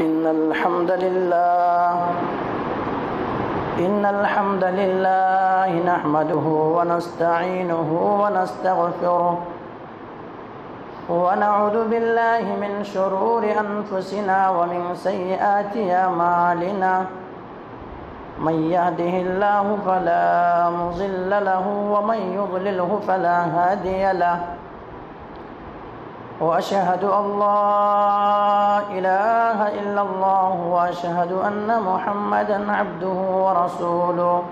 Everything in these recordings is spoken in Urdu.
إن الحمد لله نحمده ونستعينه ونستغفره ونعوذ بالله من شرور أنفسنا ومن سيئات أعمالنا من يهده الله فلا مضل له ومن يضلله فلا هادي له وأشهد أن لا إله إلا الله وأشهد أن محمدًا عبده ورسوله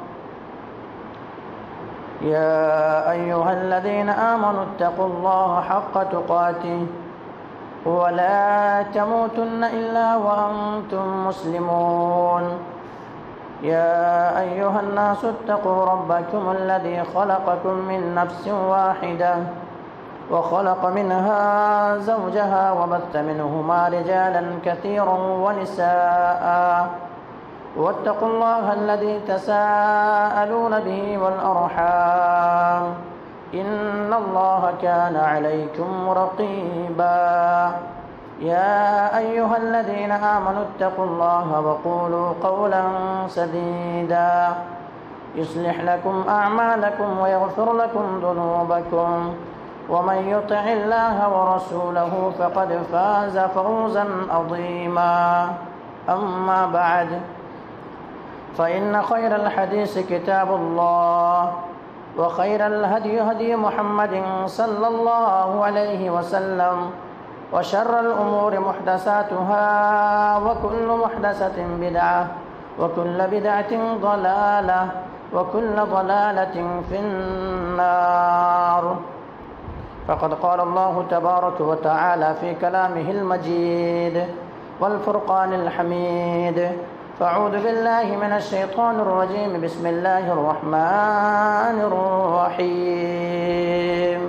يا أيها الذين آمنوا اتقوا الله حق تقاته ولا تموتن إلا وأنتم مسلمون يا أيها الناس اتقوا ربكم الذي خلقكم من نفس واحدة وخلق منها زوجها وبث منهما رجالا كثيرا ونساء واتقوا الله الذي تساءلون به والأرحام إن الله كان عليكم رقيبا يا أيها الذين آمنوا اتقوا الله وقولوا قولا سديدا يصلح لكم أعمالكم ويغفر لكم ذنوبكم ومن يطع الله ورسوله فقد فاز فوزا عظيما أما بعد فإن خير الحديث كتاب الله وخير الهدي هدي محمد صلى الله عليه وسلم وشر الأمور محدثاتها وكل محدثة بدعة وكل بدعة ضلالة وكل ضلالة في النار فقد قال الله تبارك وتعالى في كلامه المجيد والفرقان الحميد فأعوذ بالله من الشيطان الرجيم بسم الله الرحمن الرحيم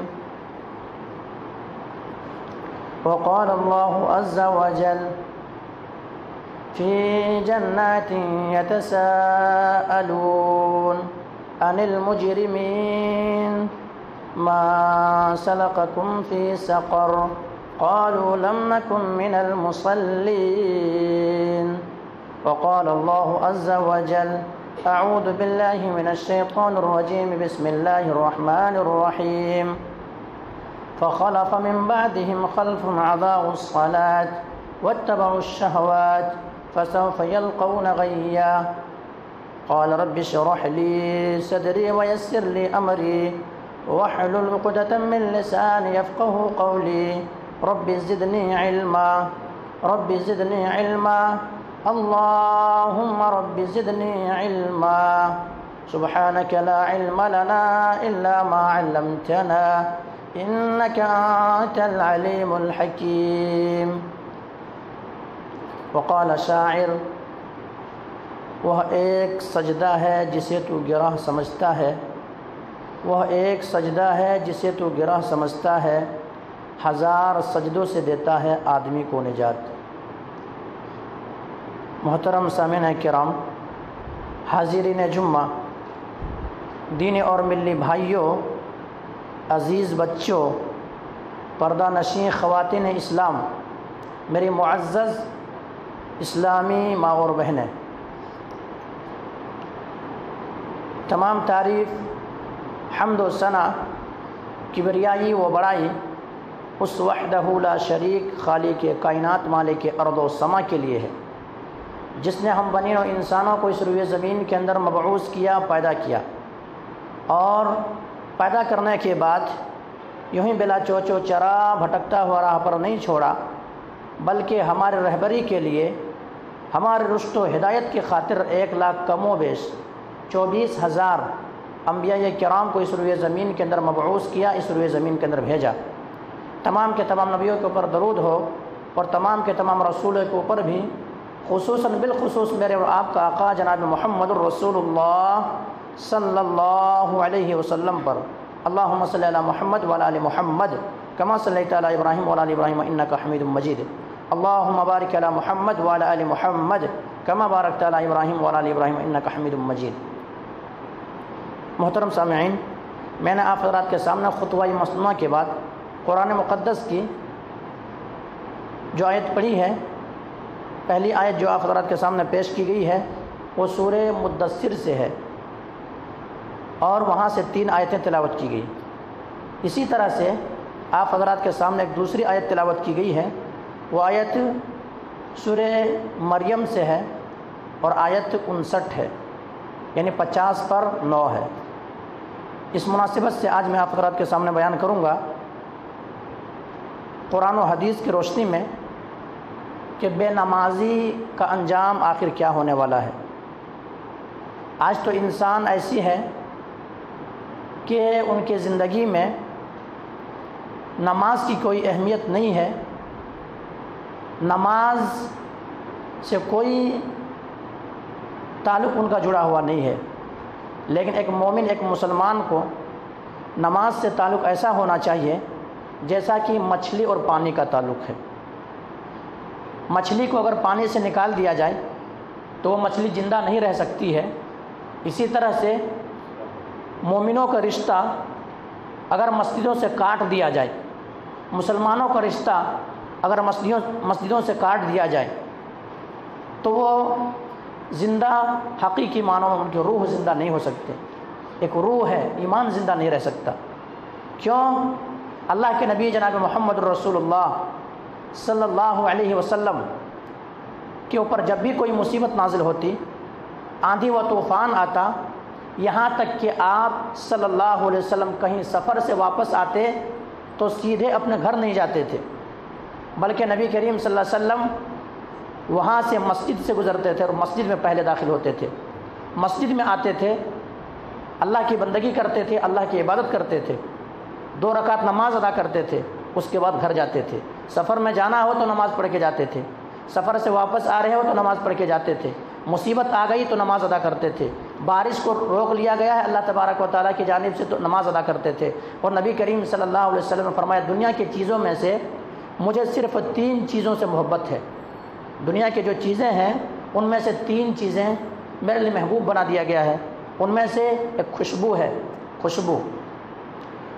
وقال الله عز وجل في جنات يتساءلون عن المجرمين ما سلككم في سقر قالوا لم نكن من المصلين وقال الله عز وجل أعوذ بالله من الشيطان الرجيم بسم الله الرحمن الرحيم فخلف من بعدهم خلف أضاعوا الصلاة واتبعوا الشهوات فسوف يلقون غيا قال رب اشرح لي صدري ويسر لي أمري واحلل عقدة من لساني يفقه قولي رب زدني علما رب زدني علما اللهم رب زدني علما سبحانك لا علم لنا إلا ما علمتنا إنك أنت العليم الحكيم وقال شاعر وہ ایک سجدہ ہے جسے تو گرہ سمجھتا ہے وہ ایک سجدہ ہے جسے تو گرہ سمجھتا ہے ہزار سجدوں سے دیتا ہے آدمی کو نجات۔ محترم سامعین کرام، حاضرین جمعہ، دینی اور ملی بھائیوں، عزیز بچوں، پردہ نشین خواتین اسلام، میری معزز اسلامی ماں اور بہنیں، تمام تعریف، حمد و ثنا، کبریائی و بڑائی اس وحدہ لا شریک خالق کائنات مالک ارض و سما کے لیے ہے، جس نے ہم بنی و انسانوں کو اس روئے زمین کے اندر مبعوث کیا، پیدا کیا، اور پیدا کرنے کے بعد یوں ہی بلا چوچو چرا بھٹکتا ہوا راہ پر نہیں چھوڑا، بلکہ ہمارے رہبری کے لیے، ہمارے رشد و ہدایت کی خاطر 1,00,000 کم و بیش 24,000 انبیاء کرام کو اس روئے زمین کے اندر مبعوث کیا، اس روئے زمین کے اندر بھیجا۔ تمام کے تمام نبیوں کے اوپر درود ہو، اور تمام کے تمام رسولوں کے اوپر بھی، خصوصاً بالخصوص میرے اور آپ کا آقا جناب محمد الرسول اللہ صلی اللہ علیہ وسلم پر اللہم صلی علی محمد وعلی آل محمد کما صلیت علی ابراہیم وعلی آل ابراہیم انک حمید مجید اللہم بارک علی محمد وعلی آل محمد کما بارکت علی ابراہیم وعلی آل ابراہیم انک حمید مجید۔ محترم سامعین، میں نے آپ حضرات کے سامنے خطبہ مسنونہ کے بعد قرآن مقدس کی جو آیت پڑھی ہے پہلی آیت جو آپ حضرات کے سامنے پیش کی گئی ہے وہ سورہ مدثر سے ہے اور وہاں سے 3 آیتیں تلاوت کی گئی۔ اسی طرح سے آپ حضرات کے سامنے ایک دوسری آیت تلاوت کی گئی ہے، وہ آیت سورہ مریم سے ہے اور آیت 59 ہے، یعنی 50 پر 9 ہے۔ اس مناسبت سے آج میں آپ حضرات کے سامنے بیان کروں گا قرآن و حدیث کی روشنی میں کہ بے نمازی کا انجام آخر کیا ہونے والا ہے۔ آج تو انسان ایسی ہے کہ ان کی زندگی میں نماز کی کوئی اہمیت نہیں ہے، نماز سے کوئی تعلق ان کا جڑا ہوا نہیں ہے۔ لیکن ایک مومن، ایک مسلمان کو نماز سے تعلق ایسا ہونا چاہیے جیسا کہ مچھلی اور پانی کا تعلق ہے۔ مچھلی کو اگر پانی سے نکال دیا جائے تو وہ مچھلی زندہ نہیں رہ سکتی ہے، اسی طرح سے مومنوں کا رشتہ اگر مسجدوں سے کاٹ دیا جائے، مسلمانوں کا رشتہ اگر مسجدوں سے کاٹ دیا جائے تو وہ زندہ حقیقی معنوں میں ان کی روح زندہ نہیں ہو سکتے۔ ایک روح ہے، ایمان زندہ نہیں رہ سکتا۔ کیوں؟ اللہ کے نبی جناب محمد رسول اللہ صلی اللہ علیہ وسلم کے اوپر جب بھی کوئی مصیبت نازل ہوتی، آندھی و طوفان آتا، یہاں تک کہ آپ صلی اللہ علیہ وسلم کہیں سفر سے واپس آتے تو سیدھے اپنے گھر نہیں جاتے تھے، بلکہ نبی کریم صلی اللہ علیہ وسلم وہاں سے مسجد سے گزرتے تھے اور مسجد میں پہلے داخل ہوتے تھے، مسجد میں آتے تھے، اللہ کی بندگی کرتے تھے، اللہ کی عبادت کرتے تھے، 2 رکعت نماز ادا کرتے تھے، اس کے بعد گھر جاتے تھے۔ سفر میں جانا ہو تو نماز پڑھ کے جاتے تھے، سفر سے واپس آ رہے ہو تو نماز پڑھ کے جاتے تھے، مصیبت آ گئی تو نماز ادا کرتے تھے، بارش کو روک لیا گیا ہے اللہ تبارک و تعالیٰ کی جانب سے تو نماز ادا کرتے تھے۔ اور نبی کریم صلی اللہ علیہ وسلم نے فرمایا دنیا کی چیزوں میں سے مجھے صرف 3 چیزوں سے محبت ہے، دنیا کی جو چیزیں ہیں ان میں سے 3 چیزیں میرے لیے محبوب بنا دیا گیا ہے۔ ان میں سے ایک خوشبو ہے، خوشبو،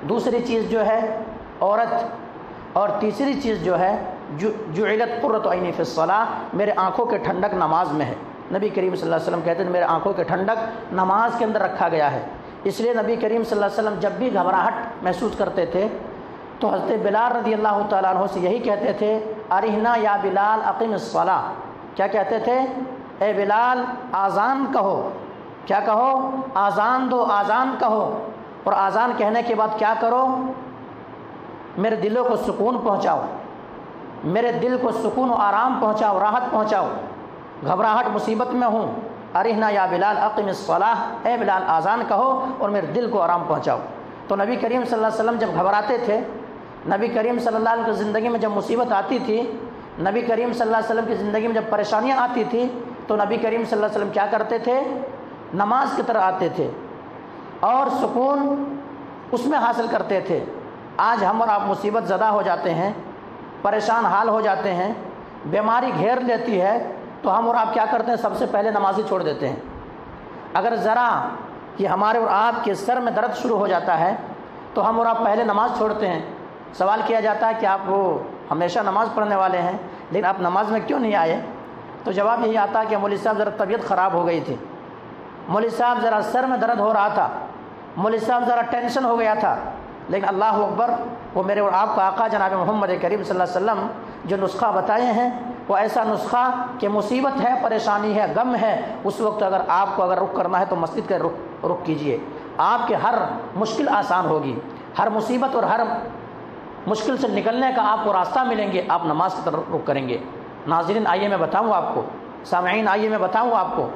دوسری چیز جو ہے عورت، اور تیسری چیز جو ہے جعلت قرۃ عینی فی الصلاۃ، میرے آنکھوں کے ٹھنڈک نماز میں ہے۔ نبی کریم صلی اللہ علیہ وسلم کہتے ہیں میرے آنکھوں کے ٹھنڈک نماز کے اندر رکھا گیا ہے۔ اس لیے نبی کریم صلی اللہ علیہ وسلم جب بھی گھبراہٹ محسوس کرتے تھے تو حضرت بلال رضی اللہ تعالیٰ عنہ سے یہی کہتے تھے ارہنا یا بلال اقم الصلاۃ، کیا کہتے تھے؟ اے بلال آذان کہو، کیا کہو؟ آذان دو، آذان کہو، اور آذان کہنے کے بعد کیا کرو؟ میرے دلوں کو سکون پہنچاؤ، میرے دل کو سکون و آرام پہنچاؤ، راحت پہنچاؤ، گھبراہٹ مصیبت میں ہوں، ارہنا یا بلال اقم الصلاۃ، اے بلال آذان کہو اور میرے دل کو آرام پہنچاؤ۔ تو نبی کریم صلی اللہ علیہ وسلم جب گھبراتے تھے، نبی کریم صلی اللہ علیہ وسلم کی زندگی میں جب مصیبت آتی تھی، نبی کریم صلی اللہ علیہ وسلم کی زندگی میں جب پریشانیاں آتی تھی تو نبی کریم صلی اللہ علیہ وسلم کیا کرتے تھے؟ نماز کی طرح آتے تھے اور سکون اس میں حاصل کرتے تھے۔ آج ہم اور آپ مصیبت زدہ ہو جاتے ہیں، پریشان حال ہو جاتے ہیں، بیماری گھیر لیتی ہے تو ہم اور آپ کیا کرتے ہیں؟ سب سے پہلے نمازی چھوڑ دیتے ہیں۔ اگر ذرا یہ ہمارے اور آپ کے سر میں درد شروع ہو جاتا ہے تو ہم اور آپ پہلے نماز چھوڑتے ہیں۔ سوال کیا جاتا ہے کہ آپ وہ ہمیشہ نماز پڑھنے والے ہیں لیکن آپ نماز میں کیوں نہیں آئے؟ تو جواب یہی آتا ہے کہ مولوی صاحب ذرا طبیعت خراب ہو گئی تھی، مولوی صاحب ذرا سر میں درد ہو رہا تھا، مولوی صاحب ذرا ٹینشن ہو گیا تھا۔ لیکن اللہ اکبر، وہ میرے اور آپ کا آقا جناب محمد کریم صلی اللہ علیہ وسلم جو نسخہ بتائے ہیں وہ ایسا نسخہ کہ مصیبت ہے، پریشانی ہے، غم ہے، اس وقت اگر آپ کو رخ کرنا ہے تو مسجد کا رخ کیجئے، آپ کے ہر مشکل آسان ہوگی، ہر مصیبت اور ہر مشکل سے نکلنے کا آپ کو راستہ ملیں گے، آپ نماز کی طرف رخ کریں گے۔ ناظرین آئیے میں بتاؤں آپ کو، سامعین آئیے میں بتاؤں آپ کو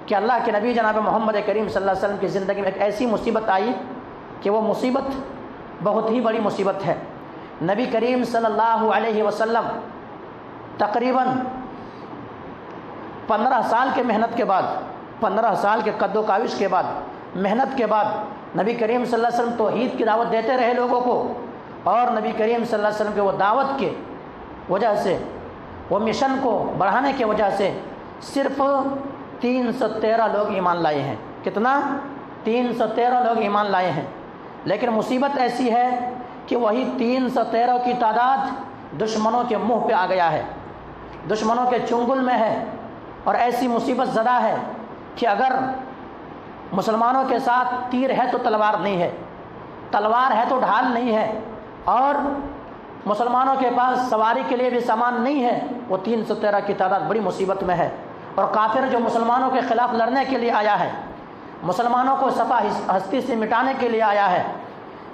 کہ اللہ کے نبی جناب محمد کریم صلی اللہ علیہ وسلم کی زندگی میں ایک ایسی مصیبت آئی کہ وہ مصیبت بہت ہی بڑی مصیبت ہے۔ نبی کریم صلی اللہ علیہ وسلم تقریباً 15 سال کے محنت کے بعد، 15 سال کے قد و کاوش کے بعد، محنت کے بعد نبی کریم صلی اللہ علیہ وسلم توحید کی دعوت دیتے رہے لوگوں کو، اور نبی کریم صلی اللہ علیہ وسلم کے وہ دعوت کے وجہ سے، وہ مشن کو بڑھانے کی وجہ سے صرف 313 لوگ ایمان لائے ہیں۔ کتنا؟ 313 لوگ ایمان لائے ہیں۔ لیکن مصیبت ایسی ہے کہ وہی 313 کی تعداد دشمنوں کے منہ پہ آ گیا ہے۔ دشمنوں کے چنگل میں ہے اور ایسی مصیبت زدہ ہے کہ اگر مسلمانوں کے ساتھ تیر ہے تو تلوار نہیں ہے، تلوار ہے تو ڈھال نہیں ہے، اور مسلمانوں کے پاس سواری کے لیے بھی سامان نہیں ہے، وہ 313 کی تعداد بڑی مصیبت میں ہے۔ اور کافر جو مسلمانوں کے خلاف لڑنے کے لیے آیا ہے، مسلمانوں کو صفا ہستی سے مٹانے کے لیے آیا ہے،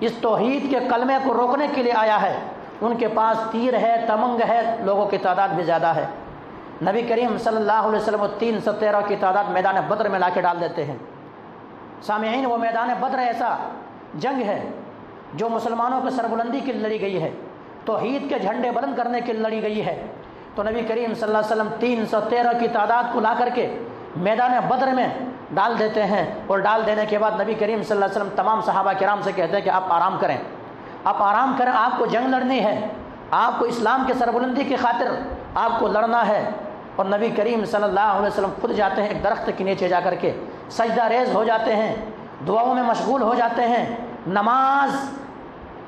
اس توحید کے کلمے کو روکنے کے لیے آیا ہے، ان کے پاس تیر ہے، تمنگ ہے، لوگوں کی تعداد بھی زیادہ ہے۔ نبی کریم صلی اللہ علیہ وسلم 313 کی تعداد میدان بدر میں لا کے ڈال دیتے ہیں۔ سامعین، وہ میدان بدر ایسا جنگ ہے جو مسلمانوں کی سربلندی کے لیے لڑی گئی ہے، توحید کے جھنڈے بلند کرنے کے لیے لڑی گئی ہے۔ تو نبی کریم صلی اللہ علیہ وسلم 313 کی تعداد کو لا کر کے میدان بدر میں ڈال دیتے ہیں، اور ڈال دینے کے بعد نبی کریم صلی اللہ علیہ وسلم تمام صحابہ کرام سے کہتے ہیں کہ آپ آرام کریں، آپ آرام کریں، آپ کو جنگ لڑنی ہے، آپ کو اسلام کے سربلندی کی خاطر آپ کو لڑنا ہے۔ اور نبی کریم صلی اللہ علیہ وسلم خود جاتے ہیں ایک درخت کے نیچے جا کر کے سجدہ ریز ہو جاتے ہیں، دعاؤں میں مشغول ہو جاتے ہیں، نماز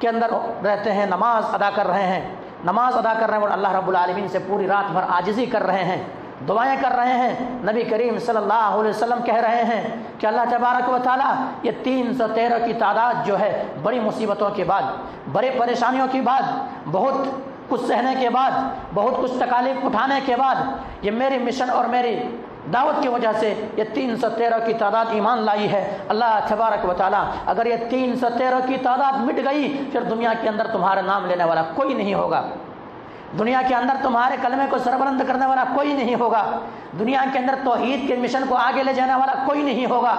کے اندر رہتے ہیں، نماز ادا کر رہے ہیں، نماز ادا کر رہے ہیں، اور اللہ رب العالمین سے پوری رات بھر عاجزی کر رہے ہیں، دعائیں کر رہے ہیں۔ نبی کریم صلی اللہ علیہ وسلم کہہ رہے ہیں کہ اللہ تبارک و تعالیٰ یہ 313 کی تعداد جو ہے بڑی مصیبتوں کے بعد، بڑے پریشانیوں کے بعد، بہت کچھ سہنے کے بعد، بہت کچھ تکالیف اٹھانے کے بعد، یہ میری مشن اور میری دعوت کی وجہ سے یہ 313 کی تعداد ایمان لائی ہے۔ اللہ تبارک و تعالیٰ اگر یہ 313 کی تعداد مٹ گئی، پھر دنیا کے اندر تمہارا نام لینے والا کوئی نہیں ہوگا، دنیا کے اندر تمہارے کلمے کو سربلند کرنے والا کوئی نہیں ہوگا، دنیا کے اندر توحید کے مشن کو آگے لے جانے والا کوئی نہیں ہوگا،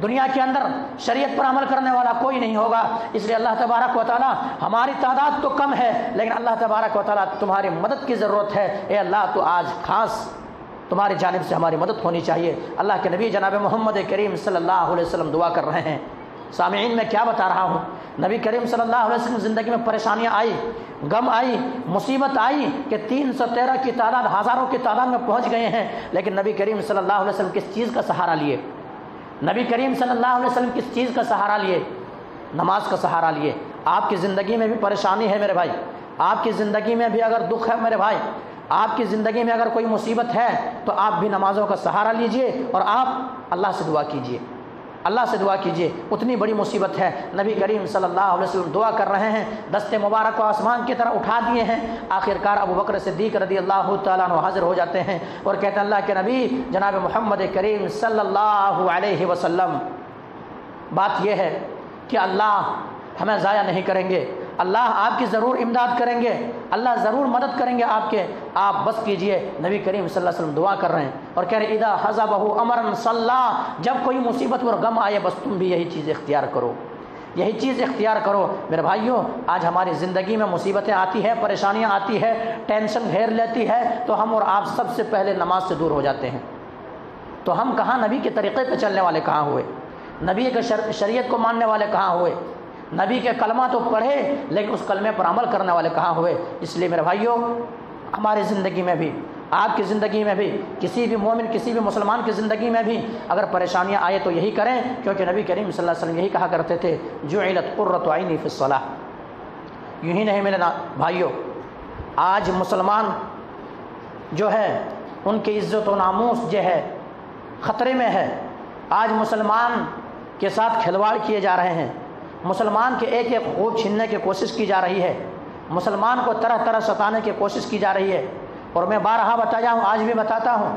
دنیا کے اندر شریعت پر عمل کرنے والا کوئی نہیں ہوگا۔ اس لیے اللہ تبارک و تعالیٰ، ہماری تعداد تو کم ہے لیکن اللہ تبارک و تعالیٰ تمہاری مدد کی ضرورت ہے۔ اے اللہ، تو آج خاص تمہاری جانب سے ہماری مدد ہونی چاہیے۔ اللہ کے نبی جناب محمد کریم صلی اللہ علیہ وسلم دعا کر رہے ہیں۔ سامعین، میں کیا بتا رہا ہوں، نبی کریم صلی اللہ علیہ وسلم زندگی میں پریشانیاں آئی، غم آئی، مصیبت آئی کہ 313 کی تعداد ہزاروں کی تعداد میں پہنچ گئے ہیں، لیکن نبی کریم صلی اللہ علیہ وسلم کس چیز کا سہارا لیے؟ نبی کریم صلی اللہ علیہ وسلم کس چیز کا سہارا لیے؟ نماز کا سہارا لیے۔ آپ کی زندگی میں بھی پریشانی ہے میرے بھائی، آپ کی زندگی میں بھی اگر دکھ ہے میرے بھائی، آپ کی زندگی میں اگر کوئی مصیبت ہے تو آپ بھی نمازوں کا سہارا لیجئے اور آپ اللہ سے دعا کیجئے، اللہ سے دعا کیجئے۔ اتنی بڑی مصیبت ہے، نبی کریم صلی اللہ علیہ وسلم دعا کر رہے ہیں، دست مبارک کو آسمان کی طرح اٹھا دیے ہیں۔ آخرکار ابو بکر صدیق رضی اللہ تعالیٰ عنہ حاضر ہو جاتے ہیں اور کہتے ہیں اللہ کے نبی جناب محمد کریم صلی اللہ علیہ وسلم، بات یہ ہے کہ اللہ ہمیں ضائع نہیں کریں گے، اللہ آپ کی ضرور امداد کریں گے، اللہ ضرور مدد کریں گے آپ کے، آپ بس کیجئے۔ نبی کریم صلی اللہ علیہ وسلم دعا کر رہے ہیں اور کہہ رہے اذا حزبہ امرا صلی، جب کوئی مصیبت اور غم آئے بس تم بھی یہی چیز اختیار کرو، یہی چیز اختیار کرو۔ میرے بھائیوں، آج ہماری زندگی میں مصیبتیں آتی ہے، پریشانیاں آتی ہے، ٹینشن گھیر لیتی ہے تو ہم اور آپ سب سے پہلے نماز سے دور ہو جاتے ہیں۔ تو ہم کہاں نبی کے طریقے پہ چلنے والے کہاں ہوئے، نبی کے شریعت کو ماننے والے کہاں ہوئے، نبی کے کلمہ تو پڑھے لیکن اس کلمے پر عمل کرنے والے کہاں ہوئے۔ اس لیے میرے بھائیوں، ہماری زندگی میں بھی، آپ کی زندگی میں بھی، کسی بھی مومن، کسی بھی مسلمان کی زندگی میں بھی اگر پریشانیاں آئے تو یہی کریں، کیونکہ نبی کریم صلی اللہ علیہ وسلم یہی کہا کرتے تھے جعلت قرۃ عینی فی الصلاۃ۔ یوں ہی نہیں میرے بھائیوں، آج مسلمان جو ہے ان کی عزت و ناموس جو ہے خطرے میں ہے۔ آج مسلمان کے ساتھ کھلواڑ کیے جا رہے ہیں، مسلمان کے ایک ایک خوب چھیننے کی کوشش کی جا رہی ہے، مسلمان کو طرح طرح ستانے کی کوشش کی جا رہی ہے۔ اور میں بارہا بتایا ہوں، آج بھی بتاتا ہوں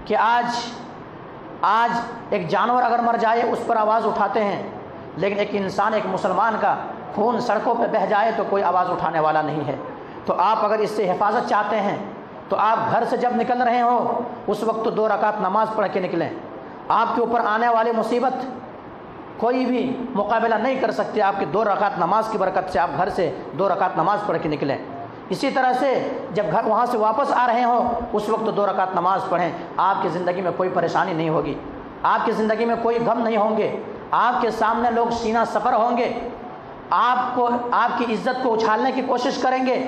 کہ آج ایک جانور اگر مر جائے اس پر آواز اٹھاتے ہیں، لیکن ایک انسان، ایک مسلمان کا خون سڑکوں پہ بہہ جائے تو کوئی آواز اٹھانے والا نہیں ہے۔ تو آپ اگر اس سے حفاظت چاہتے ہیں تو آپ گھر سے جب نکل رہے ہو اس وقت تو 2 رکعت نماز پڑھ کے نکلیں۔ آپ کے اوپر آنے والی مصیبت کوئی بھی مقابلہ نہیں کر سکتے آپ کی 2 رکعت نماز کی برکت سے۔ آپ گھر سے 2 رکعت نماز پڑھ کے نکلیں۔ اسی طرح سے جب گھر وہاں سے واپس آ رہے ہوں اس وقت 2 رکعت نماز پڑھیں۔ آپ کی زندگی میں کوئی پریشانی نہیں ہوگی، آپ کی زندگی میں کوئی غم نہیں ہوں گے، آپ کے سامنے لوگ سینہ سفر ہوں گے، آپ کی عزت کو اچھالنے کی کوشش کریں گے،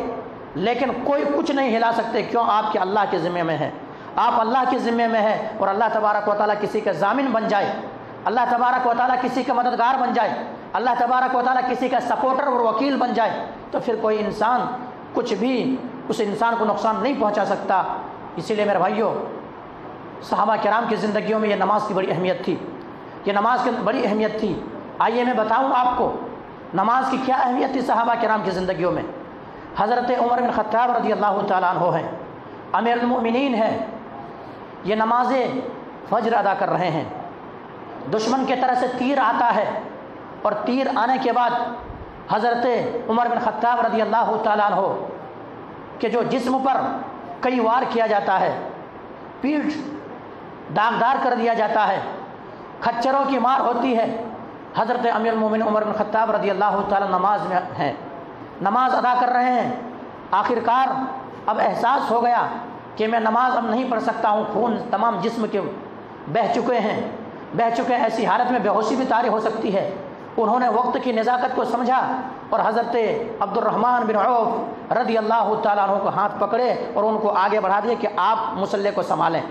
لیکن کوئی کچھ نہیں ہلا سکتے۔ کیوں؟ آپ کے اللہ کے ذمے میں ہے، آپ اللہ کے ذمے میں ہے۔ اور اللہ تبارک و تعالیٰ کسی کا ضامن بن جائے، اللہ تبارک و تعالیٰ کسی کا مددگار بن جائے، اللہ تبارک و تعالیٰ کسی کا سپورٹر اور وکیل بن جائے تو پھر کوئی انسان کچھ بھی اس انسان کو نقصان نہیں پہنچا سکتا۔ اسی لیے میرے بھائیوں، صحابہ کرام کی زندگیوں میں یہ نماز کی بڑی اہمیت تھی، یہ نماز کی بڑی اہمیت تھی۔ آئیے میں بتاؤں آپ کو نماز کی کیا اہمیت تھی صحابہ کرام کی زندگیوں میں۔ حضرت عمر بن خطاب رضی اللہ تعالیٰ عنہ ہیں، امیر المؤمنین ہیں، یہ نماز فجر ادا کر رہے ہیں، دشمن کی طرف سے تیر آتا ہے، اور تیر آنے کے بعد حضرت عمر بن خطاب رضی اللہ تعالیٰ عنہ کہ جو جسم پر کئی وار کیا جاتا ہے، پیٹھ داغدار کر دیا جاتا ہے، کھچروں کی مار ہوتی ہے، حضرت امیر المومنین عمر بن خطاب رضی اللہ تعالیٰ نماز میں ہیں، نماز ادا کر رہے ہیں۔ آخرکار اب احساس ہو گیا کہ میں نماز اب نہیں پڑھ سکتا ہوں، خون تمام جسم کے بہہ چکے ہیں، ایسی حالت میں بے ہوشی بھی طاری ہو سکتی ہے۔ انہوں نے وقت کی نزاکت کو سمجھا اور حضرت عبد الرحمن بن عوف رضی اللہ تعالیٰ عنہ کو ہاتھ پکڑے اور ان کو آگے بڑھا دیے کہ آپ مصلی کو سنبھالیں،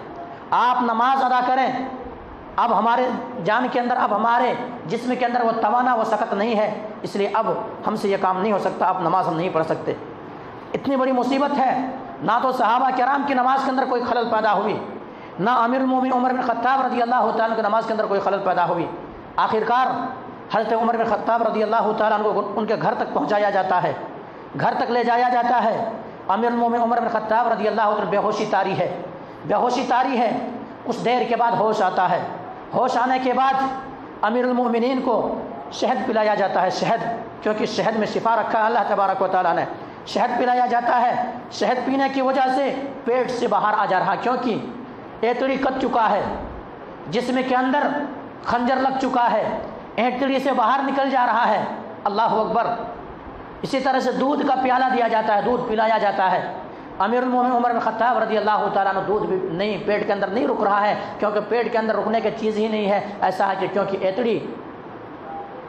آپ نماز ادا کریں۔ اب ہمارے جان کے اندر، اب ہمارے جسم کے اندر وہ توانا، وہ سکت نہیں ہے، اس لیے اب ہم سے یہ کام نہیں ہو سکتا، اب نماز ہم نہیں پڑھ سکتے۔ اتنی بڑی مصیبت ہے، نہ تو صحابہ کرام کی نماز کے اندر کوئی خلل پیدا ہوئی، نہ امیر المومنین عمر بن خطاب رضی اللہ تعالیٰ کی نماز کے اندر کوئی خلل پیدا ہوئی۔ آخرکار حضرت عمر بن خطاب رضی اللہ تعالیٰ عنہ کو ان کے گھر تک پہنچایا جاتا ہے، گھر تک لے جایا جاتا ہے۔ امیر المومنین عمر بن خطاب رضی اللہ عنہ بے ہوشی طاری ہے۔ کچھ دیر کے بعد ہوش آتا ہے، ہوش آنے کے بعد امیر المومنین کو شہد پلایا جاتا ہے، شہد، کیونکہ شہد میں شفا رکھا ہے اللہ تبارک و تعالیٰ نے، شہد پلایا جاتا ہے۔ شہد پینے کی وجہ سے پیٹ سے باہر آ جا رہا، کیونکہ ایتڑی کٹ چکا ہے، جسم کے اندر خنجر لگ چکا ہے، ایتڑی سے باہر نکل جا رہا ہے۔ اللہ اکبر۔ اسی طرح سے دودھ کا پیالہ دیا جاتا ہے، دودھ پلایا جاتا ہے۔ امیر المومنین عمر بن خطاب رضی اللہ تعالیٰ عنہ دودھ بھی نہیں، پیٹ کے اندر نہیں رک رہا ہے، کیونکہ پیٹ کے اندر رکنے کی چیز ہی نہیں ہے۔ ایسا ہے کہ کیونکہ ایتڑی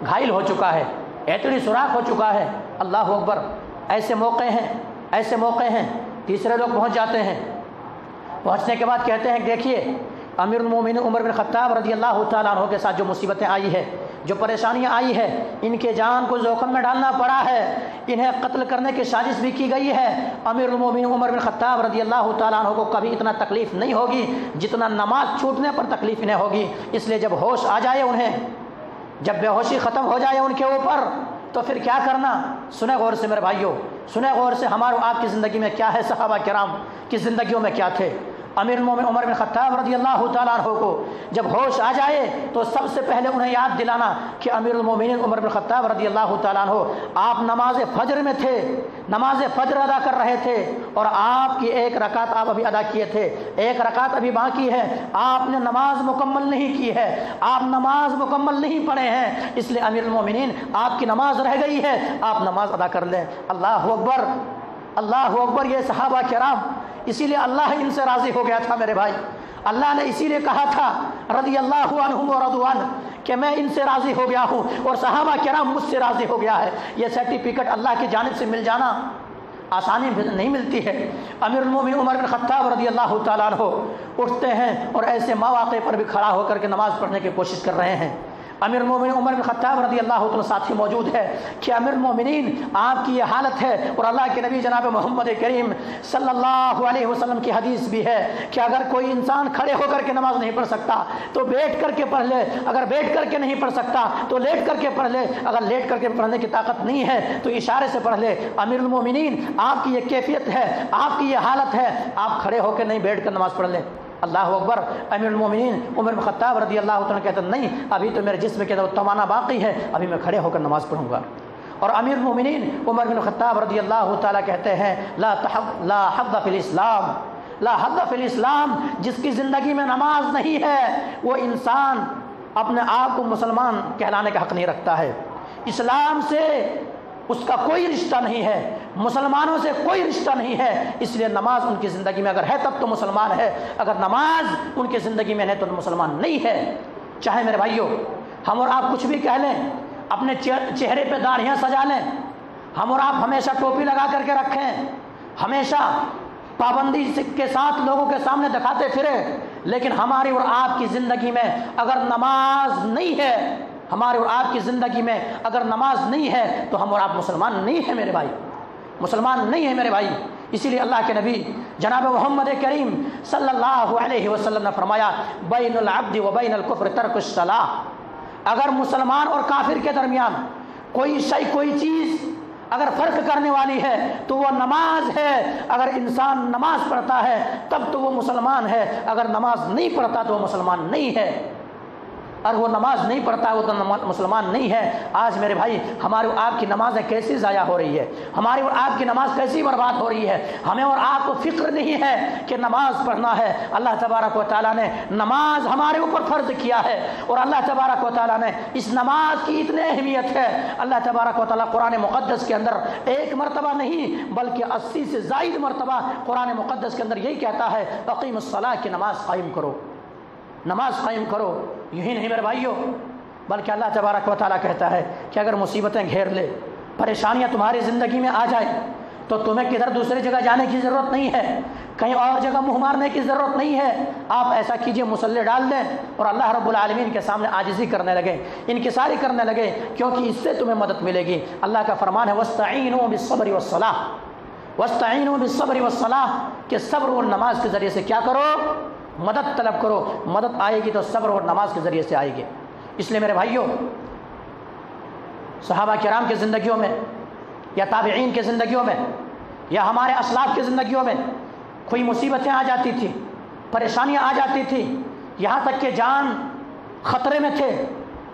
گھائل ہو چکا ہے، ایتڑی سوراخ ہو چکا ہے۔ اللہ اکبر۔ ایسے موقع ہیں تیسرے لوگ پہنچ جاتے ہیں، پہنچنے کے بعد کہتے ہیں دیکھیے امیر المومنین عمر بن خطاب رضی اللہ تعالیٰ عنہ کے ساتھ جو مصیبتیں آئی ہے، جو پریشانیاں آئی ہے، ان کے جان کو زوخم میں ڈالنا پڑا ہے، انہیں قتل کرنے کی سازش بھی کی گئی ہے۔ امیر المومنین عمر بن خطاب رضی اللہ تعالیٰ عنہ کو کبھی اتنا تکلیف نہیں ہوگی جتنا نماز چھوٹنے پر تکلیف انہیں ہوگی۔ اس لیے جب ہوش آ جائے انہیں، جب بے ہوشی ختم ہو جائے ان کے اوپر، تو پھر کیا کرنا؟ سنیں غور سے میرے بھائیوں، سنیں غور سے ہمارے آپ کی زندگی میں کیا ہے، صحابہ کرام کی زندگیوں میں کیا تھے۔ امیر المومنین عمر بن خطاب رضی اللہ تعالیٰ عنہ کو جب ہوش آ جائے تو سب سے پہلے انہیں یاد دلانا کہ امیر المومنین عمر بن خطاب رضی اللہ تعالیٰ عنہ آپ نماز فجر میں تھے، نماز فجر ادا کر رہے تھے، اور آپ کی ایک رکعت آپ ابھی ادا کیے تھے، ایک رکعت ابھی باقی ہے، آپ نے نماز مکمل نہیں کی ہے، آپ نماز مکمل نہیں پڑھے ہیں، اس لیے امیر المومنین آپ کی نماز رہ گئی ہے، آپ نماز ادا کر لیں۔ اللہ اکبر، اللہ اکبر۔ یہ صحابہ کرام، اسی لیے اللہ ان سے راضی ہو گیا تھا میرے بھائی، اللہ نے اسی لیے کہا تھا رضی اللہ عنہم ورضوا عنہ کہ میں ان سے راضی ہو گیا ہوں اور صحابہ کرام مجھ سے راضی ہو گیا ہے۔ یہ سرٹیفکیٹ اللہ کی جانب سے مل جانا آسانی نہیں ملتی ہے۔ امیر المومنین عمر بن خطاب رضی اللہ تعالیٰ عنہ اٹھتے ہیں اور ایسے مواقع پر بھی کھڑا ہو کر کے نماز پڑھنے کی کوشش کر رہے ہیں۔ امیر المومنین عمر بن خطاب رضی اللہ تعالیٰ ساتھ ہی موجود ہے کہ امیر المومنین آپ کی یہ حالت ہے، اور اللہ کے نبی جناب محمد کریم صلی اللہ علیہ وسلم کی حدیث بھی ہے کہ اگر کوئی انسان کھڑے ہو کر کے نماز نہیں پڑھ سکتا تو بیٹھ کر کے پڑھ لے، اگر بیٹھ کر کے نہیں پڑھ سکتا تو لیٹ کر کے پڑھ لے، اگر لیٹ کر کے پڑھنے کی طاقت نہیں ہے تو اشارے سے پڑھ لے۔ امیر المومنین آپ کی یہ کیفیت ہے، آپ کی یہ حالت ہے، آپ کھڑے ہو کے نہیں بیٹھ کر نماز پڑھ لیں۔ اللہ اکبر۔ امیر المومنین عمر بن خطاب رضی اللہ تعالیٰ کہتے ہیں نہیں، ابھی تو میرے جسم کے اندر توانا باقی ہے، ابھی میں کھڑے ہو کر نماز پڑھوں گا۔ اور امیر المومنین عمر بن خطاب رضی اللہ تعالیٰ کہتے ہیں لا حظ فی الاسلام، لا حظ فی الاسلام، جس کی زندگی میں نماز نہیں ہے وہ انسان اپنے آپ کو مسلمان کہلانے کا حق نہیں رکھتا ہے، اسلام سے اس کا کوئی رشتہ نہیں ہے، مسلمانوں سے کوئی رشتہ نہیں ہے۔ اس لیے نماز ان کی زندگی میں اگر ہے تب تو مسلمان ہے، اگر نماز ان کی زندگی میں ہے تو مسلمان نہیں ہے۔ چاہے میرے بھائیوں ہم اور آپ کچھ بھی کہہ لیں، اپنے چہرے پہ داڑھیاں سجا لیں، ہم اور آپ ہمیشہ ٹوپی لگا کر کے رکھیں، ہمیشہ پابندی کے ساتھ لوگوں کے سامنے دکھاتے پھریں، لیکن ہماری اور آپ کی زندگی میں اگر نماز نہیں ہے، ہمارے اور آپ کی زندگی میں اگر نماز نہیں ہے تو ہم اور آپ مسلمان نہیں ہیں میرے بھائی، مسلمان نہیں ہیں میرے بھائی۔ اسی لیے اللہ کے نبی جناب محمد کریم صلی اللہ علیہ وسلم نے فرمایا بین العبد و بین الکفر ترک الصلاۃ، اگر مسلمان اور کافر کے درمیان کوئی شے کوئی چیز اگر فرق کرنے والی ہے تو وہ نماز ہے۔ اگر انسان نماز پڑھتا ہے تب تو وہ مسلمان ہے، اگر نماز نہیں پڑھتا تو وہ مسلمان نہیں ہے، اور وہ نماز نہیں پڑھتا وہ تو مسلمان نہیں ہے۔ آج میرے بھائی ہماری اور آپ کی نمازیں کیسی ضائع ہو رہی ہے، ہماری اور آپ کی نماز کیسی برباد ہو رہی ہے۔ ہمیں اور آپ کو فکر نہیں ہے کہ نماز پڑھنا ہے۔ اللہ تبارک و تعالیٰ نے نماز ہمارے اوپر فرض کیا ہے، اور اللہ تبارک و تعالیٰ نے اس نماز کی اتنی اہمیت ہے، اللہ تبارک و تعالیٰ قرآن مقدس کے اندر ایک مرتبہ نہیں بلکہ 80 سے زائد مرتبہ قرآن مقدس کے اندر یہی کہتا ہے اقیم الصلاۃ، کی نماز قائم کرو، نماز قائم کرو۔ یہی نہیں میرے بھائیوں، بلکہ اللہ تبارک و تعالیٰ کہتا ہے کہ اگر مصیبتیں گھیر لے، پریشانیاں تمہاری زندگی میں آ جائیں تو تمہیں کدھر دوسری جگہ جانے کی ضرورت نہیں ہے، کہیں اور جگہ منہ مارنے کی ضرورت نہیں ہے۔ آپ ایسا کیجئے، مصلی ڈال دیں اور اللہ رب العالمین کے سامنے عاجزی کرنے لگے، انکساری کرنے لگے، کیونکہ اس سے تمہیں مدد ملے گی۔ اللہ کا فرمان ہے وَاسْتَعِینُوا بِالصَّبْرِ وَالصَّلَاةِ، وَاسْتَعِینُوا بِالصَّبْرِ وَالصَّلَاةِ، کہ صبر اور نماز کے ذریعے سے کیا کرو؟ مدد طلب کرو۔ مدد آئے گی تو صبر اور نماز کے ذریعے سے آئے گی۔ اس لیے میرے بھائیوں، صحابہ کرام کی زندگیوں میں یا تابعین کی زندگیوں میں یا ہمارے اسلاف کی زندگیوں میں کوئی مصیبتیں آ جاتی تھی، پریشانیاں آ جاتی تھی، یہاں تک کہ جان خطرے میں تھے،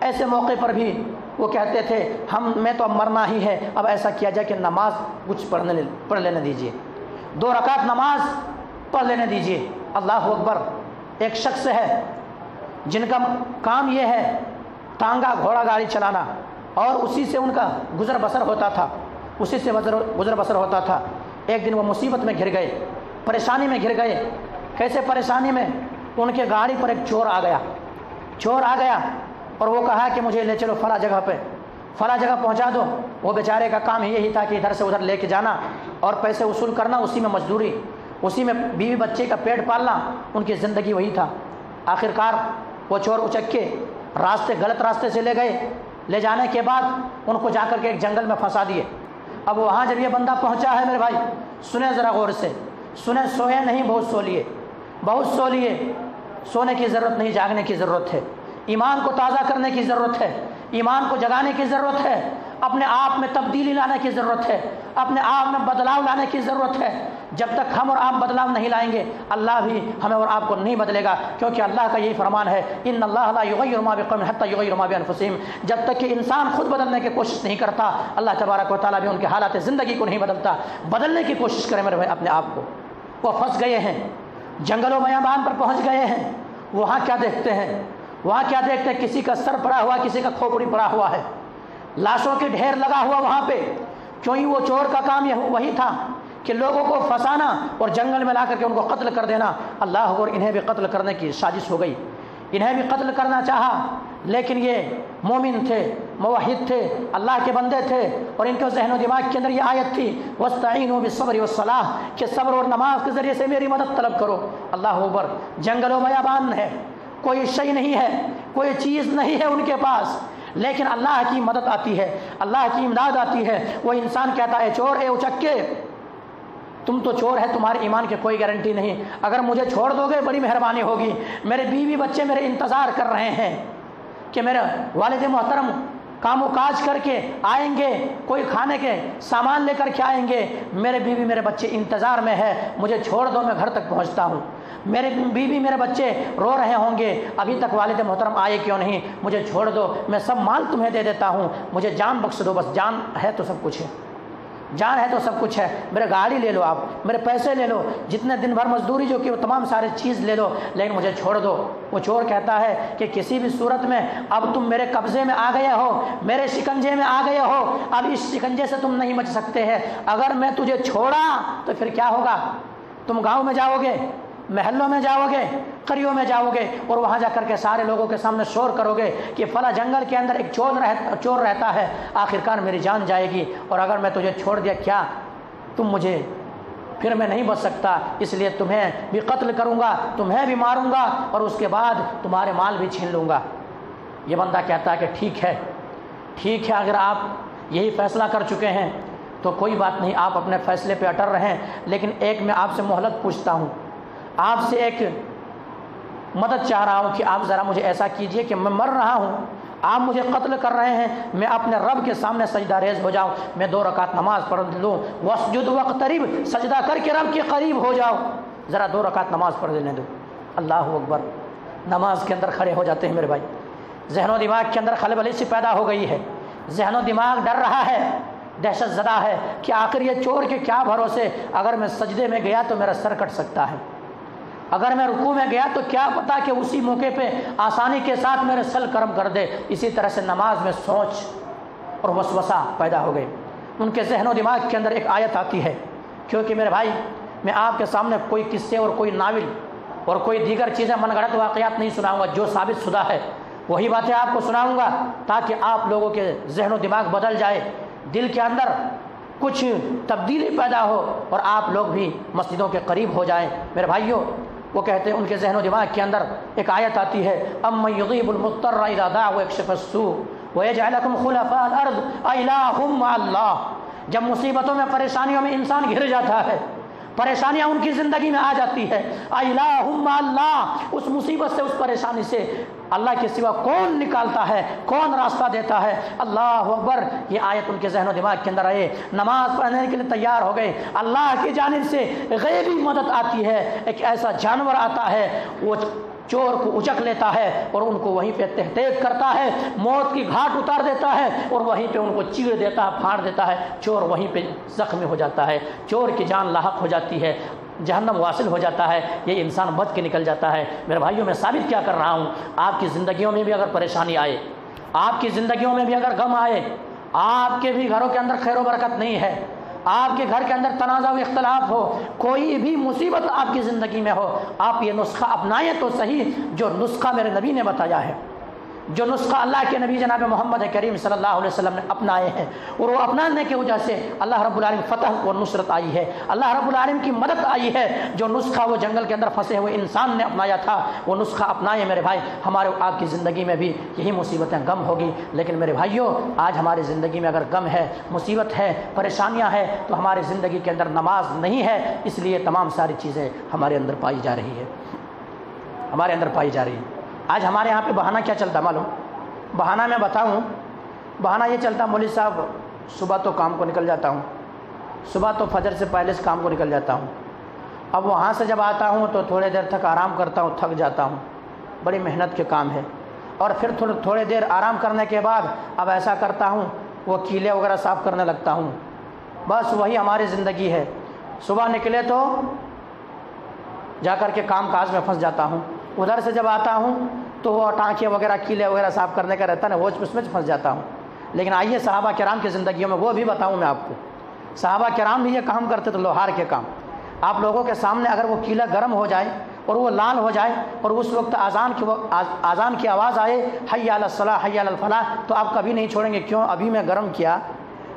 ایسے موقع پر بھی وہ کہتے تھے میں تو اب مرنا ہی ہے، اب ایسا کیا جائے کہ نماز کچھ پڑھ لینے دیجیے، 2 رکعت نماز پڑھ لینے دیجیے۔ اللہ اکبر۔ ایک شخص ہے جن کا کام یہ ہے ٹانگا گھوڑا گاڑی چلانا، اور اسی سے ان کا گزر بسر ہوتا تھا، اسی سے گزر بسر ہوتا تھا۔ ایک دن وہ مصیبت میں گر گئے، پریشانی میں گر گئے۔ کیسے پریشانی میں؟ ان کے گاڑی پر ایک چور آ گیا اور وہ کہا کہ مجھے لے چلو فلاں جگہ پہ، فلاں جگہ پہنچا دو۔ وہ بیچارے کا کام یہی تھا کہ ادھر سے ادھر لے کے جانا اور پیسے وصول کرنا، اسی میں مزدوری، اسی میں بیوی بچے کا پیٹ پالنا، ان کی زندگی وہی تھا۔ آخرکار وہ چور اچک کے غلط راستے سے لے گئے، لے جانے کے بعد ان کو جا کر کے ایک جنگل میں پھنسا دیے۔ اب وہاں جب یہ بندہ پہنچا ہے میرے بھائی، سنیں ذرا غور سے، سنیں، سوئے نہیں، بہت سو لیے۔ سونے کی ضرورت نہیں، جاگنے کی ضرورت ہے۔ ایمان کو تازہ کرنے کی ضرورت ہے، ایمان کو جگانے کی ضرورت ہے، اپنے آپ میں تبدیلی لانے کی ضرورت ہے، اپنے آپ میں بدلاؤ لانے کی ضرورت ہے۔ جب تک ہم اور آپ بدلاؤ نہیں لائیں گے، اللہ بھی ہمیں اور آپ کو نہیں بدلے گا، کیونکہ اللہ کا یہی فرمان ہے ان اللہ لا یغیر ما بقوم حتی یغیروا ما بانفسہم۔ جب تک کہ انسان خود بدلنے کی کوشش نہیں کرتا، اللہ تبارک و تعالیٰ بھی ان کے حالات زندگی کو نہیں بدلتا۔ بدلنے کی کوشش کریں میرے بھائی اپنے آپ کو۔ وہ پھنس گئے ہیں، جنگل و بیابان پر پہنچ گئے ہیں۔ وہاں کیا دیکھتے ہیں؟ کسی کا سر پڑا ہوا، کسی کا کھوپڑی پڑا ہوا ہے، لاشوں کے ڈھیر لگا ہوا وہاں پہ۔ کیوں ہی وہ چور کا کام وہی تھا کہ لوگوں کو پھنسانا اور جنگل میں لا کر کے ان کو قتل کر دینا۔ اللہ اور انہیں بھی قتل کرنے کی سازش ہو گئی، انہیں بھی قتل کرنا چاہا، لیکن یہ مومن تھے، موحد تھے، اللہ کے بندے تھے، اور ان کے ذہن و دماغ کے اندر یہ آیت تھی وَاسْتَعِینُوا بِالصَّبْرِ وَالصَّلَاةِ، کہ صبر اور نماز کے ذریعے سے میری مدد طلب کرو۔ اللہ اکبر۔ جنگل و بیابان ہے، کوئی شے نہیں ہے، کوئی چیز نہیں ہے ان کے پاس، لیکن اللہ کی مدد آتی ہے، اللہ کی امداد آتی ہے۔ وہ انسان کہتا ہے چور ہے اچکے، تم تو چور ہے، تمہارے ایمان کی کوئی گارنٹی نہیں، اگر مجھے چھوڑ دو گے بڑی مہربانی ہوگی، میرے بیوی بچے میرے انتظار کر رہے ہیں کہ میرے والد محترم کام و کاج کر کے آئیں گے، کوئی کھانے کے سامان لے کر کے آئیں گے، میرے بیوی میرے بچے انتظار میں ہے، مجھے چھوڑ دو، میں گھر تک پہنچتا ہوں۔ میرے بیوی میرے بچے رو رہے ہوں گے، ابھی تک والد محترم آئے کیوں نہیں، مجھے چھوڑ دو، میں سب مال تمہیں دے دیتا ہوں، مجھے جان بخش دو، بس جان ہے تو سب کچھ ہے، جان ہے تو سب کچھ ہے، میرے گاڑی لے لو، آپ میرے پیسے لے لو، جتنے دن بھر مزدوری جو کہ وہ تمام سارے چیز لے لو، لیکن مجھے چھوڑ دو۔ وہ چور کہتا ہے کہ کسی بھی صورت میں اب تم میرے قبضے میں آ گئے ہو، میرے شکنجے میں آ گئے ہو، اب اس شکنجے سے تم نہیں بچ سکتے ہیں۔ اگر میں تجھے چھوڑا تو پھر کیا ہوگا؟ تم گاؤں میں جاؤ گے، محلوں میں جاؤ گے، قریوں میں جاؤ گے، اور وہاں جا کر کے سارے لوگوں کے سامنے شور کرو گے کہ فلاں جنگل کے اندر ایک چور رہتا ہے، آخرکار میری جان جائے گی، اور اگر میں تجھے چھوڑ دیا کیا تم مجھے، پھر میں نہیں بچ سکتا، اس لیے تمہیں بھی قتل کروں گا، تمہیں بھی ماروں گا، اور اس کے بعد تمہارے مال بھی چھین لوں گا۔ یہ بندہ کہتا ہے کہ ٹھیک ہے، اگر آپ یہی فیصلہ کر چکے ہیں تو کوئی بات نہیں، آپ اپنے فیصلے پہ اٹل رہیں، لیکن ایک میں آپ سے مہلت پوچھتا ہوں، آپ سے ایک مدد چاہ رہا ہوں کہ آپ ذرا مجھے ایسا کیجئے کہ میں مر رہا ہوں، آپ مجھے قتل کر رہے ہیں، میں اپنے رب کے سامنے سجدہ ریز ہو جاؤں، میں 2 رکعت نماز پڑھ لوں، واسجد واقترب، سجدہ کر کے رب کے قریب ہو جاؤ، ذرا 2 رکعت نماز پڑھ لینے دو۔ اللہ اکبر، نماز کے اندر کھڑے ہو جاتے ہیں میرے بھائی۔ ذہن و دماغ کے اندر خلبلی سی پیدا ہو گئی ہے، ذہن و دماغ ڈر رہا ہے، دہشت زدہ ہے کہ آخر یہ چور کے کیا بھروسے، اگر میں سجدے میں گیا تو میرا سر کٹ سکتا ہے، اگر میں رکوع میں گیا تو کیا پتا کہ اسی موقع پہ آسانی کے ساتھ میرے سل کرم کر دے۔ اسی طرح سے نماز میں سوچ اور وسوسہ پیدا ہو گئے۔ ان کے ذہن و دماغ کے اندر ایک آیت آتی ہے، کیونکہ میرے بھائی میں آپ کے سامنے کوئی قصے اور کوئی ناول اور کوئی دیگر چیزیں من گھڑت واقعات نہیں سناؤں گا، جو ثابت شدہ ہے وہی باتیں آپ کو سناؤں گا، تاکہ آپ لوگوں کے ذہن و دماغ بدل جائے، دل کے اندر کچھ تبدیلی پیدا ہو اور آپ لوگ بھی مسجدوں کے قریب ہو جائیں۔ میرے بھائیوں، وہ کہتے ہیں ان کے ذہن و دماغ کے اندر ایک آیت آتی ہے، اَمَّن يُجِيبُ الْمُضْطَرَّ إِذَا دَعَا وَيَكْشِفُ السُّوءَ وَيَجْعَلُكُمْ خُلَفَاءَ الْأَرْضِ أَإِلَٰهٌ مَّعَ اللَّهِ۔ جب مصیبتوں میں پریشانیوں میں انسان گھر جاتا ہے، پریشانیاں ان کی زندگی میں آ جاتی ہے، اِلَٰهٌ مَّعَ اللَّهِ، اس مصیبت سے، اس پریشانی سے اللہ کے سوا کون نکالتا ہے، کون راستہ دیتا ہے؟ اللہ اکبر، یہ آیت ان کے ذہن و دماغ کے اندر آئے، نماز پڑھنے کے لیے تیار ہو گئے۔ اللہ کی جانب سے غیبی مدد آتی ہے، ایک ایسا جانور آتا ہے، وہ چور کو اچک لیتا ہے اور ان کو وہیں پہ تہتیک کرتا ہے، موت کی گھاٹ اتار دیتا ہے اور وہیں پہ ان کو چیڑ دیتا ہے، پھاڑ دیتا ہے، چور وہیں پہ زخمی ہو جاتا ہے، چور کی جان لاحق ہو جاتی ہے، جہنم واصل ہو جاتا ہے، یہ انسان بچ کے نکل جاتا ہے۔ میرے بھائیوں، میں ثابت کیا کر رہا ہوں، آپ کی زندگیوں میں بھی اگر پریشانی آئے، آپ کی زندگیوں میں بھی اگر غم آئے، آپ کے بھی گھروں کے اندر خیر و برکت نہیں ہے، آپ کے گھر کے اندر تنازع و اختلاف ہو، کوئی بھی مصیبت آپ کی زندگی میں ہو، آپ یہ نسخہ اپنائیں تو صحیح، جو نسخہ میرے نبی نے بتایا ہے، جو نسخہ اللہ کے نبی جناب محمد کریم صلی اللہ علیہ وسلم نے اپنائے ہیں، اور وہ اپنانے کی وجہ سے اللہ رب العالمین فتح اور نصرت آئی ہے، اللہ رب العالمین کی مدد آئی ہے۔ جو نسخہ وہ جنگل کے اندر پھنسے ہوئے انسان نے اپنایا تھا، وہ نسخہ اپنائے میرے بھائی، ہمارے آپ کی زندگی میں بھی یہی مصیبتیں غم ہوگی۔ لیکن میرے بھائیوں، آج ہماری زندگی میں اگر غم ہے، مصیبت ہے، پریشانیاں ہیں، تو ہماری زندگی کے اندر نماز نہیں ہے، اس لیے تمام ساری چیزیں ہمارے اندر پائی جا رہی ہے، ہمارے اندر پائی جا رہی ہے۔ آج ہمارے یہاں پہ بہانہ کیا چلتا معلوم؟ بہانہ میں بتاؤں، بہانہ یہ چلتا، مولوی صاحب صبح تو کام کو نکل جاتا ہوں، صبح تو فجر سے پہلے سے کام کو نکل جاتا ہوں، اب وہاں سے جب آتا ہوں تو تھوڑے دیر تک آرام کرتا ہوں، تھک جاتا ہوں، بڑی محنت کے کام ہے، اور پھر تھوڑے دیر آرام کرنے کے بعد اب ایسا کرتا ہوں، وہ کیلے وغیرہ صاف کرنے لگتا ہوں۔ بس وہی ہماری زندگی ہے، صبح نکلے تو جا کر کے کام کاج میں پھنس جاتا ہوں، ادھر سے جب آتا ہوں تو وہ ٹانکے وغیرہ کیلے وغیرہ صاف کرنے کا رہتا ہے نا، وہ اس میں پھنس جاتا ہوں۔ لیکن آئیے صحابہ کرام کی زندگیوں میں وہ بھی بتاؤں میں آپ کو، صحابہ کرام بھی یہ کام کرتے تھے، لوہار کے کام۔ آپ لوگوں کے سامنے اگر وہ کیلا گرم ہو جائے اور وہ لال ہو جائے اور اس وقت اذان کی آواز آئے، حی علی الصلاۃ حی علی الفلاح، تو آپ کبھی نہیں چھوڑیں گے، کیوں؟ ابھی میں گرم کیا،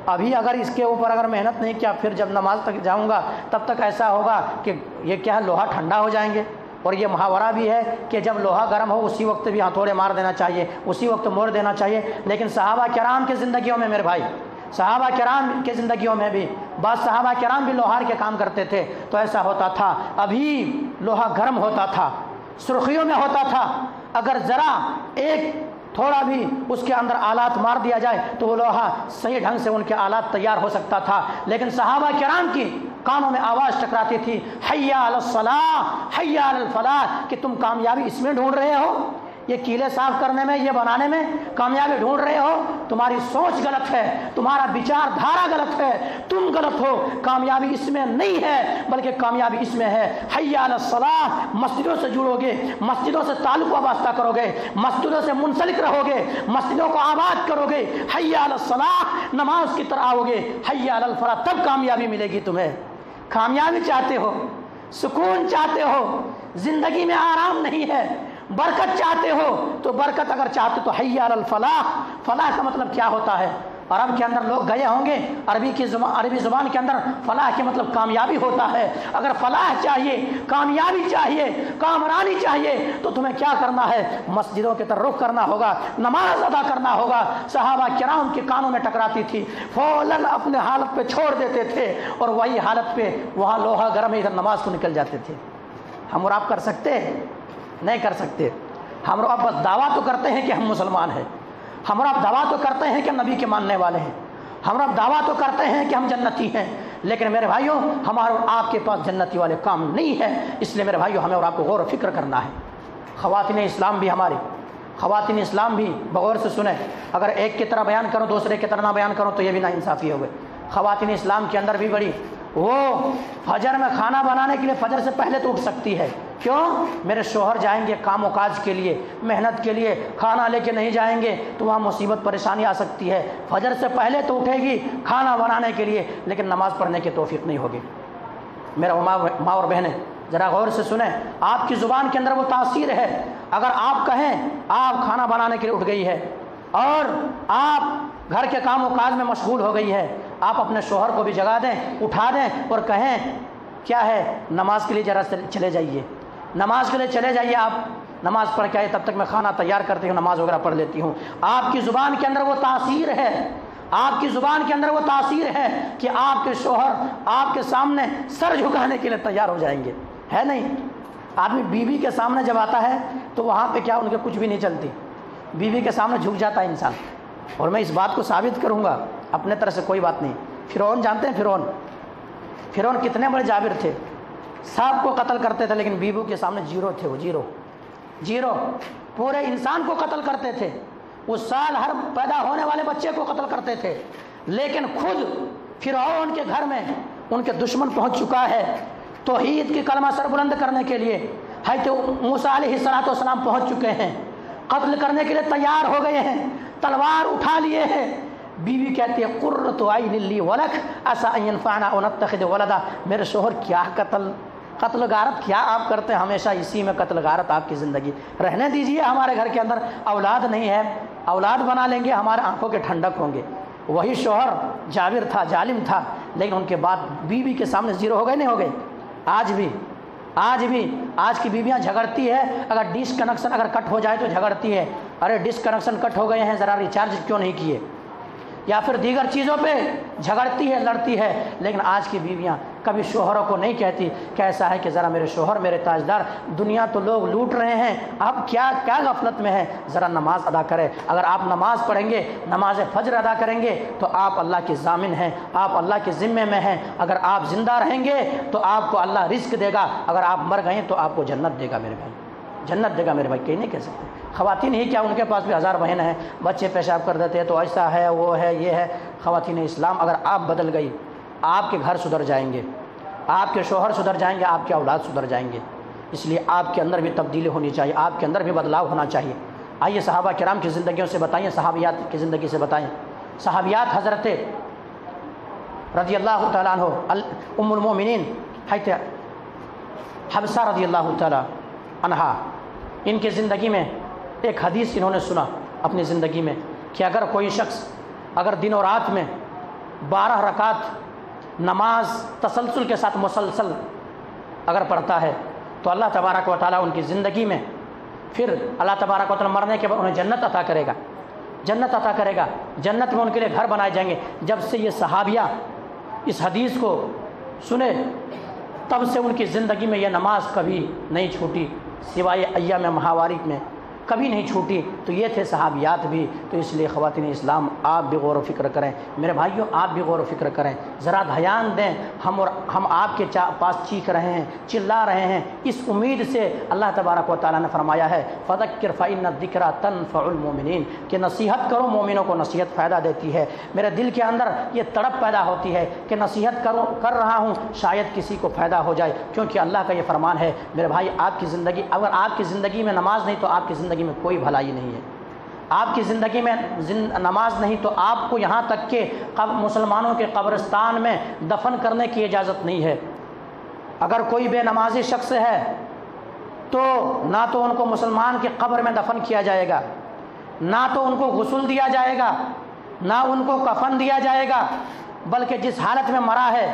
ابھی اگر اس کے اوپر اگر محنت نہیں کیا، پھر جب نماز تک جاؤں گا تب تک ایسا ہوگا کہ یہ کیا ہے، لوہا ٹھنڈا ہو جائیں گے۔ اور یہ محاورہ بھی ہے کہ جب لوہا گرم ہو اسی وقت بھی ہتھوڑے مار دینا چاہیے، اسی وقت موڑ دینا چاہیے۔ لیکن صحابہ کرام کی زندگیوں میں میرے بھائی، صحابہ کرام کی زندگیوں میں بھی بعض صحابہ کرام بھی لوہار کے کام کرتے تھے، تو ایسا ہوتا تھا ابھی لوہا گرم ہوتا تھا، سرخیوں میں ہوتا تھا، اگر ذرا ایک تھوڑا بھی اس کے اندر آلات مار دیا جائے تو وہ لوہا صحیح ڈھنگ سے ان کے آلات تیار ہو سکتا تھا۔ لیکن صحابہ کرام کی کانوں میں آواز ٹکراتی تھی، حی علی الصلاۃ حی علی الفلاح، کہ تم کامیابی اس میں ڈھونڈ رہے ہو، یہ کیلے صاف کرنے میں، یہ بنانے میں کامیابی ڈھونڈ رہے ہو، تمہاری سوچ غلط ہے، تمہارا بچار دھارا غلط ہے، تم غلط ہو، کامیابی اس میں نہیں ہے بلکہ کامیابی اس میں ہے حی علی الصلاۃ۔ مسجدوں سے جڑو گے، مسجدوں سے تعلق وابستہ کرو گے، مسجدوں سے منسلک رہو گے، مسجدوں کو آباد کرو گے، حی علی الصلاۃ نماز کی طرح آؤ گے، حی علی الفلاح، تب کامیابی ملے گی تمہیں۔ کامیابی چاہتے ہو، سکون چاہتے ہو، زندگی میں آرام نہیں ہے، برکت چاہتے ہو تو برکت اگر چاہتے تو حی علی الفلاح۔ فلاح کا مطلب کیا ہوتا ہے؟ عرب کے اندر لوگ گئے ہوں گے، عربی زبان کے اندر فلاح کے مطلب کامیابی ہوتا ہے۔ اگر فلاح چاہیے، کامیابی چاہیے، کامرانی چاہیے تو تمہیں کیا کرنا ہے؟ مسجدوں کی طرف رخ کرنا ہوگا، نماز ادا کرنا ہوگا۔ صحابہ کرام کے کانوں میں ٹکراتی تھی، فوراً اپنے حالت پہ چھوڑ دیتے تھے اور وہی حالت پہ وہاں لوہا گرم ہے، ادھر نماز کو نکل جاتے تھے۔ ہم اور آپ کر سکتے ہیں؟ نہیں کر سکتے۔ ہم اور آپ بس دعویٰ تو کرتے ہیں کہ ہم مسلمان ہیں، ہم اور آپ دعویٰ تو کرتے ہیں کہ ہم نبی کے ماننے والے ہیں، ہم اور آپ دعویٰ تو کرتے ہیں کہ ہم جنتی ہیں، لیکن میرے بھائیوں ہمارے اور آپ کے پاس جنتی والے کام نہیں ہے۔ اس لیے میرے بھائیوں ہمیں اور آپ کو غور و فکر کرنا ہے۔ خواتین اسلام بھی خواتین اسلام بھی بغور سے سنیں، اگر ایک کی طرح بیان کروں دوسرے کی طرح نہ بیان کروں تو یہ بھی نا انصافی ہو گئی۔ خواتین اسلام کے اندر بھی بڑی وہ فجر میں کھانا بنانے کے لیے فجر سے پہلے تو اٹھ سکتی ہے۔ کیوں؟ میرے شوہر جائیں گے کام و کاج کے لیے، محنت کے لیے، کھانا لے کے نہیں جائیں گے تو وہاں مصیبت پریشانی آ سکتی ہے۔ فجر سے پہلے تو اٹھے گی کھانا بنانے کے لیے، لیکن نماز پڑھنے کی توفیق نہیں ہوگی۔ میرا ماں اور بہنیں ذرا غور سے سنیں، آپ کی زبان کے اندر وہ تاثیر ہے۔ اگر آپ کہیں آپ کھانا بنانے کے لیے اٹھ گئی ہے اور آپ گھر کے کام و کاج میں مشغول ہو گئی ہے، آپ اپنے شوہر کو بھی جگا دیں، اٹھا دیں اور کہیں کیا ہے نماز کے لیے ذرا چلے جائیے، نماز کے لیے چلے جائیے، آپ نماز پڑھ کے آئے، تب تک میں کھانا تیار کرتی ہوں، نماز وغیرہ پڑھ لیتی ہوں۔ آپ کی زبان کے اندر وہ تاثیر ہے، آپ کی زبان کے اندر وہ تاثیر ہے کہ آپ کے شوہر آپ کے سامنے سر جھکانے کے لیے تیار ہو جائیں گے، ہے نہیں؟ آدمی بیوی کے سامنے جب آتا ہے تو وہاں پہ کیا ان کے کچھ بھی نہیں چلتی، بیوی کے سامنے جھک جاتا ہے انسان۔ اور میں اس بات کو ثابت کروں گا اپنے طرف سے، کوئی بات نہیں۔ فرعون جانتے ہیں؟ فرعون کتنے بڑے جابر تھے، سب کو قتل کرتے تھے، لیکن بیوی کے سامنے زیرو تھے، وہ زیرو پورے انسان کو قتل کرتے تھے، اس سال ہر پیدا ہونے والے بچے کو قتل کرتے تھے، لیکن خود فرعون کے گھر میں ان کے دشمن پہنچ چکا ہے، توحید کی کلمہ سر بلند کرنے کے لیے حضرت موسیٰ علیہ السلام پہنچ چکے ہیں، قتل کرنے کے لیے تیار ہو گئے ہیں، تلوار اٹھا لیے ہیں۔ بیوی کہتی ہے قرۃ عین لی ولک عسیٰ ان ینفعنا او نتخذ ولدا، میرے شوہر کیا قتل غارت کیا آپ کرتے ہیں، ہمیشہ اسی میں قتل غارت آپ کی زندگی، رہنے دیجئے، ہمارے گھر کے اندر اولاد نہیں ہے، اولاد بنا لیں گے، ہمارے آنکھوں کے ٹھنڈک ہوں گے۔ وہی شوہر جابر تھا، ظالم تھا، لیکن ان کے بعد بیوی کے سامنے زیرو ہو گئے، نہیں ہو گئے؟ آج کی بیویاں جھگڑتی ہے، اگر ڈش کنیکشن اگر کٹ ہو جائے تو جھگڑتی ہے، ارے ڈش کنیکشن کٹ ہو گئے ہیں ذرا ریچارج کیوں نہیں کیے، یا پھر دیگر چیزوں پہ جھگڑتی ہے، لڑتی ہے۔ لیکن آج کی بیویاں کبھی شوہروں کو نہیں کہتی کہ ایسا ہے کہ ذرا میرے شوہر میرے تاجدار، دنیا تو لوگ لوٹ رہے ہیں، اب کیا غفلت میں ہے، ذرا نماز ادا کرے۔ اگر آپ نماز پڑھیں گے، نماز فجر ادا کریں گے تو آپ اللہ کے ضامن ہیں، آپ اللہ کے ذمے میں ہیں۔ اگر آپ زندہ رہیں گے تو آپ کو اللہ رزق دے گا، اگر آپ مر گئے تو آپ کو جنت دے گا میرے بھائی، جنت دے گا میرے بھائی، کہیں نہیں کہہ سکتے۔ خواتین ہی کیا، ان کے پاس بھی ہزار بہن ہیں، بچے پیشاب کر دیتے ہیں تو ایسا ہے، وہ ہے، یہ ہے۔ خواتین اسلام اگر آپ بدل گئی، آپ کے گھر سدھر جائیں گے، آپ کے شوہر سدھر جائیں گے، آپ کے اولاد سدھر جائیں گے۔ اس لیے آپ کے اندر بھی تبدیلی ہونی چاہیے، آپ کے اندر بھی بدلاؤ ہونا چاہیے۔ آئیے صحابہ کرام کی زندگیوں سے بتائیں، صحابیات کی زندگی سے بتائیں۔ صحابیات حضرت رضی اللہ تعالیٰ عنہ ام المومنین حضرت حفصہ رضی اللہ تعالیٰ عنہا، ان کی زندگی میں ایک حدیث انہوں نے سنا اپنی زندگی میں کہ اگر کوئی شخص اگر دن و رات میں 12 رکعت نماز تسلسل کے ساتھ مسلسل اگر پڑھتا ہے تو اللہ تبارک و تعالیٰ ان کی زندگی میں پھر اللہ تبارک و تعالیٰ مرنے کے بعد انہیں جنت عطا کرے گا، جنت عطا کرے گا، جنت میں ان کے لیے گھر بنائے جائیں گے۔ جب سے یہ صحابیہ اس حدیث کو سنے تب سے ان کی زندگی میں یہ نماز کبھی نہیں چھوٹی، سوائے ایام ماہواری میں کبھی نہیں چھوٹی۔ تو یہ تھے صحابیات بھی۔ تو اس لیے خواتین اسلام آپ بھی غور و فکر کریں، میرے بھائیوں آپ بھی غور و فکر کریں، ذرا دھیان دیں۔ ہم آپ کے پاس چیخ رہے ہیں، چلا رہے ہیں، اس امید سے اللہ تبارک و تعالیٰ نے فرمایا ہے فذکر فإن الذکریٰ تنفع المؤمنین، کہ نصیحت کرو، مومنوں کو نصیحت فائدہ دیتی ہے۔ میرے دل کے اندر یہ تڑپ پیدا ہوتی ہے کہ نصیحت کر رہا ہوں، شاید کسی کو فائدہ ہو جائے، کیونکہ اللہ کا یہ فرمان ہے میرے بھائی، آپ کی زندگی اگر آپ کی زندگی میں نماز نہیں تو آپ کی زندگی میں کوئی بھلائی نہیں ہے۔ آپ کی زندگی میں نماز نہیں تو آپ کو یہاں تک کہ مسلمانوں کے قبرستان میں دفن کرنے کی اجازت نہیں ہے۔ اگر کوئی بے نمازی شخص ہے تو نہ تو ان کو مسلمان کے قبر میں دفن کیا جائے گا، نہ تو ان کو غسل دیا جائے گا، نہ ان کو کفن دیا جائے گا، بلکہ جس حالت میں مرا ہے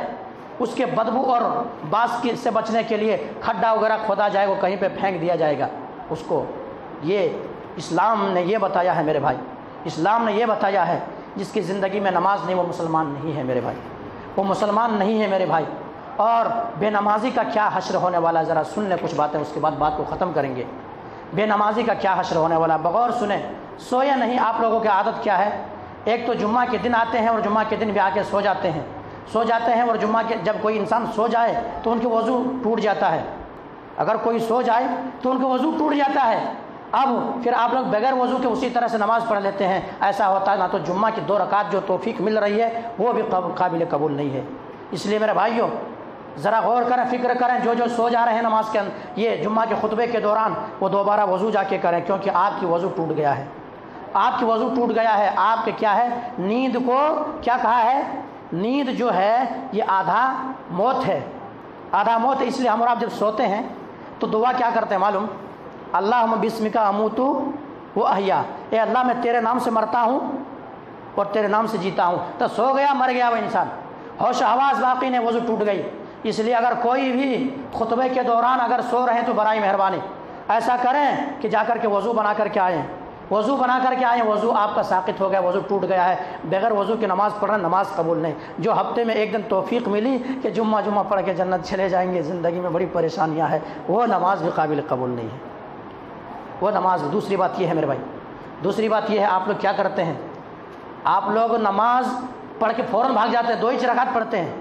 اس کے بدبو اور باس سے بچنے کے لیے کھڈا وغیرہ کھودا جائے گا، کہیں پہ پھینک دیا جائے گا اس کو۔ یہ اسلام نے یہ بتایا ہے میرے بھائی، اسلام نے یہ بتایا ہے۔ جس کی زندگی میں نماز نہیں وہ مسلمان نہیں ہے میرے بھائی، وہ مسلمان نہیں ہے میرے بھائی۔ اور بے نمازی کا کیا حشر ہونے والا ہے، ذرا سن لیں کچھ باتیں، اس کے بعد بات کو ختم کریں گے۔ بے نمازی کا کیا حشر ہونے والا، بغور سنیں، سویا نہیں۔ آپ لوگوں کی عادت کیا ہے؟ ایک تو جمعہ کے دن آتے ہیں اور جمعہ کے دن بھی آ کے سو جاتے ہیں، اور جمعہ کے جب کوئی انسان سو جائے تو ان کے وضو ٹوٹ جاتا ہے۔ اگر کوئی سو جائے تو ان کے وضو ٹوٹ جاتا ہے۔ اب پھر آپ لوگ بغیر وضو کے اسی طرح سے نماز پڑھ لیتے ہیں۔ ایسا ہوتا ہے نہ تو جمعہ کی 2 رکعت جو توفیق مل رہی ہے وہ بھی قابل قبول نہیں ہے۔ اس لیے میرے بھائیوں ذرا غور کریں، فکر کریں، جو سو جا رہے ہیں نماز کے یہ جمعہ کے خطبے کے دوران وہ دوبارہ وضو جا کے کریں، کیونکہ آپ کی وضو ٹوٹ گیا ہے، آپ کی وضو ٹوٹ گیا ہے۔ آپ کے کیا ہے، نیند کو کیا کہا ہے؟ نیند جو ہے یہ آدھا موت ہے، آدھا موت ہے۔ اس لیے ہم اور آپ جب سوتے ہیں تو دعا کیا کرتے ہیں معلوم؟ اللہم بسمک اموت و احیا، اے اللہ میں تیرے نام سے مرتا ہوں اور تیرے نام سے جیتا ہوں۔ تو سو گیا، مر گیا وہ انسان، ہوش حواس باقی نہیں، وضو ٹوٹ گئی۔ اس لیے اگر کوئی بھی خطبے کے دوران اگر سو رہے ہیں تو برائے مہربانی ایسا کریں کہ جا کر کے وضو بنا کر کے آئیں، وضو بنا کر کے آئیں۔ وضو آپ کا ساقط ہو گیا، وضو ٹوٹ گیا ہے، بغیر وضو کی نماز پڑھنا نماز قبول نہیں۔ جو ہفتے میں ایک دن توفیق ملی کہ جمعہ پڑھ کے جنت چلے جائیں گے، زندگی میں بڑی پریشانیاں ہیں، وہ نماز بھی قابل قبول نہیں ہے، وہ نماز۔ دوسری بات یہ ہے میرے بھائی، دوسری بات یہ ہے، آپ لوگ کیا کرتے ہیں؟ آپ لوگ نماز پڑھ کے فوراً بھاگ جاتے ہیں، 2 ہی رکعت پڑھتے ہیں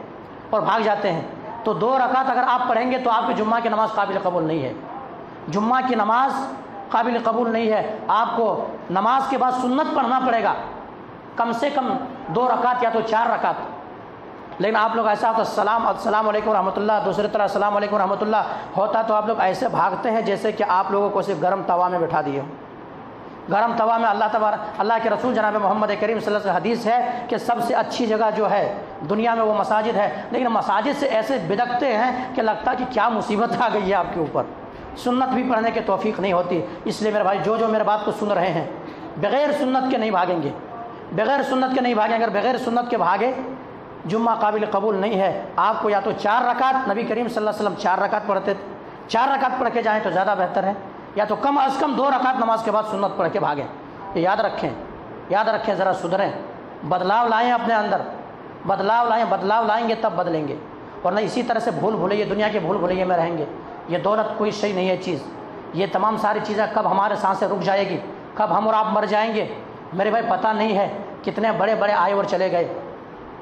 اور بھاگ جاتے ہیں۔ تو 2 رکعت اگر آپ پڑھیں گے تو آپ کی جمعہ کی نماز قابل قبول نہیں ہے، جمعہ کی نماز قابل قبول نہیں ہے۔ آپ کو نماز کے بعد سنت پڑھنا پڑے گا، کم سے کم 2 رکعت یا تو 4 رکعت۔ لیکن آپ لوگ ایسا ہوتا السلام علیکم ورحمۃ اللہ، دوسری طرح السلام علیکم ورحمۃ اللہ ہوتا تو آپ لوگ ایسے بھاگتے ہیں جیسے کہ آپ لوگوں کو صرف گرم توا میں بٹھا دیے ہو۔ گرم توا میں اللہ کے رسول جناب محمد کریم صلی اللہ علیہ وسلم حدیث ہے کہ سب سے اچھی جگہ جو ہے دنیا میں وہ مساجد ہے، لیکن مساجد سے ایسے بدکتے ہیں کہ لگتا ہے کہ کیا مصیبت آ گئی ہے آپ کے اوپر، سنت بھی پڑھنے کی توفیق نہیں ہوتی۔ اس لیے میرے بھائی جو میرے بات کو سن رہے ہیں، بغیر سنت کے نہیں بھاگیں گے، بغیر سنت کے نہیں بھاگیں۔ اگر بغیر سنت کے بھاگے جمعہ قابل قبول نہیں ہے۔ آپ کو یا تو 4 رکعت، نبی کریم صلی اللہ علیہ وسلم 4 رکعت پڑھتے تھے، 4 رکعت پڑھ کے جائیں تو زیادہ بہتر ہے، یا تو کم از کم 2 رکعت نماز کے بعد سنت پڑھ کے بھاگیں۔ یہ یاد رکھیں، ذرا سدھریں، بدلاؤ لائیں اپنے اندر، بدلاؤ لائیں گے تب بدلیں گے، ورنہ اسی طرح سے بھول بھلائیے، دنیا کے بھول بھلائیے میں رہیں گے۔ یہ دولت کوئی شے نہیں ہے چیز، یہ تمام ساری چیزیں کب ہمارے سانسیں رک جائے گی، کب ہم اور آپ مر جائیں گے میرے بھائی پتہ نہیں ہے۔ کتنے بڑے بڑے آئے اور چلے گئے،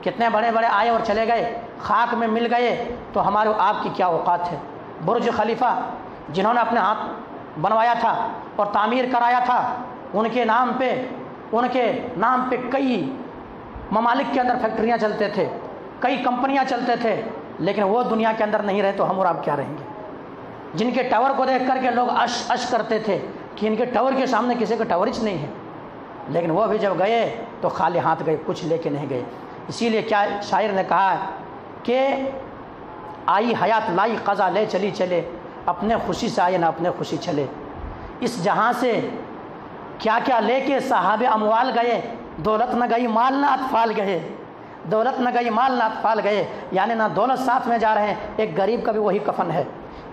کتنے بڑے بڑے آئے اور چلے گئے، خاک میں مل گئے، تو ہمارے آپ کی کیا اوقات ہے۔ برج خلیفہ جنہوں نے اپنے ہاتھ بنوایا تھا اور تعمیر کرایا تھا، ان کے نام پہ کئی ممالک کے اندر فیکٹریاں چلتے تھے، کئی کمپنیاں چلتے تھے، لیکن وہ دنیا کے اندر نہیں رہے تو ہم اور آپ کیا رہیں گے؟ جن کے ٹاور کو دیکھ کر کے لوگ اش کرتے تھے کہ ان کے ٹاور کے سامنے کسی کا ٹاورچ نہیں ہے، لیکن وہ بھی جب گئے تو خالی ہاتھ گئے، کچھ لے کے نہیں گئے۔ اسی لیے کیا شاعر نے کہا کہ آئی حیات لائی قضا لے چلی چلے، اپنے خوشی سے آئے نہ اپنے خوشی چلے۔ اس جہاں سے کیا کیا لے کے صاحب اموال گئے، دولت نہ گئی مال نہ اطفال گئے، دولت نہ گئی مال نہ اطفال گئے، یعنی نہ دولت ساتھ میں جا رہے ہیں۔ ایک غریب کا بھی وہی کفن ہے،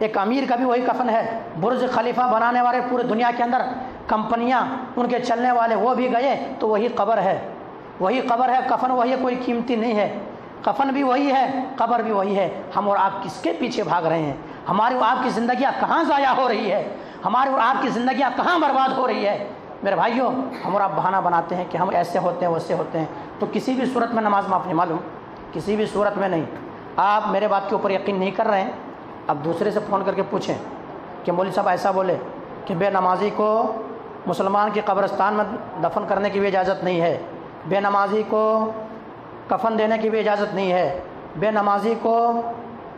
ایک امیر کا بھی وہی کفن ہے۔ برج خلیفہ بنانے والے پورے دنیا کے اندر کمپنیاں ان کے چلنے والے وہ بھی گئے تو وہی قبر ہے، وہی قبر ہے، کفن وہی ہے، کوئی قیمتی نہیں ہے، کفن بھی وہی ہے، قبر بھی وہی ہے۔ ہم اور آپ کس کے پیچھے بھاگ رہے ہیں؟ ہماری اور آپ کی زندگیاں کہاں ضائع ہو رہی ہے؟ ہماری اور آپ کی زندگیاں کہاں برباد ہو رہی ہے؟ میرے بھائیوں ہم اور آپ بہانہ بناتے ہیں کہ ہم ایسے ہوتے ہیں ویسے ہوتے ہیں، تو کسی بھی صورت میں نماز معاف نہیں، معلوم کسی بھی صورت میں نہیں۔ آپ میرے بات کے اوپر یقین نہیں کر رہے ہیں، اب دوسرے سے فون کر کے پوچھیں کہ مولوی صاحب ایسا بولے کہ بے نمازی کو مسلمان کے قبرستان میں دفن کرنے کی بھی اجازت نہیں ہے، بے نمازی کو کفن دینے کی بھی اجازت نہیں ہے، بے نمازی کو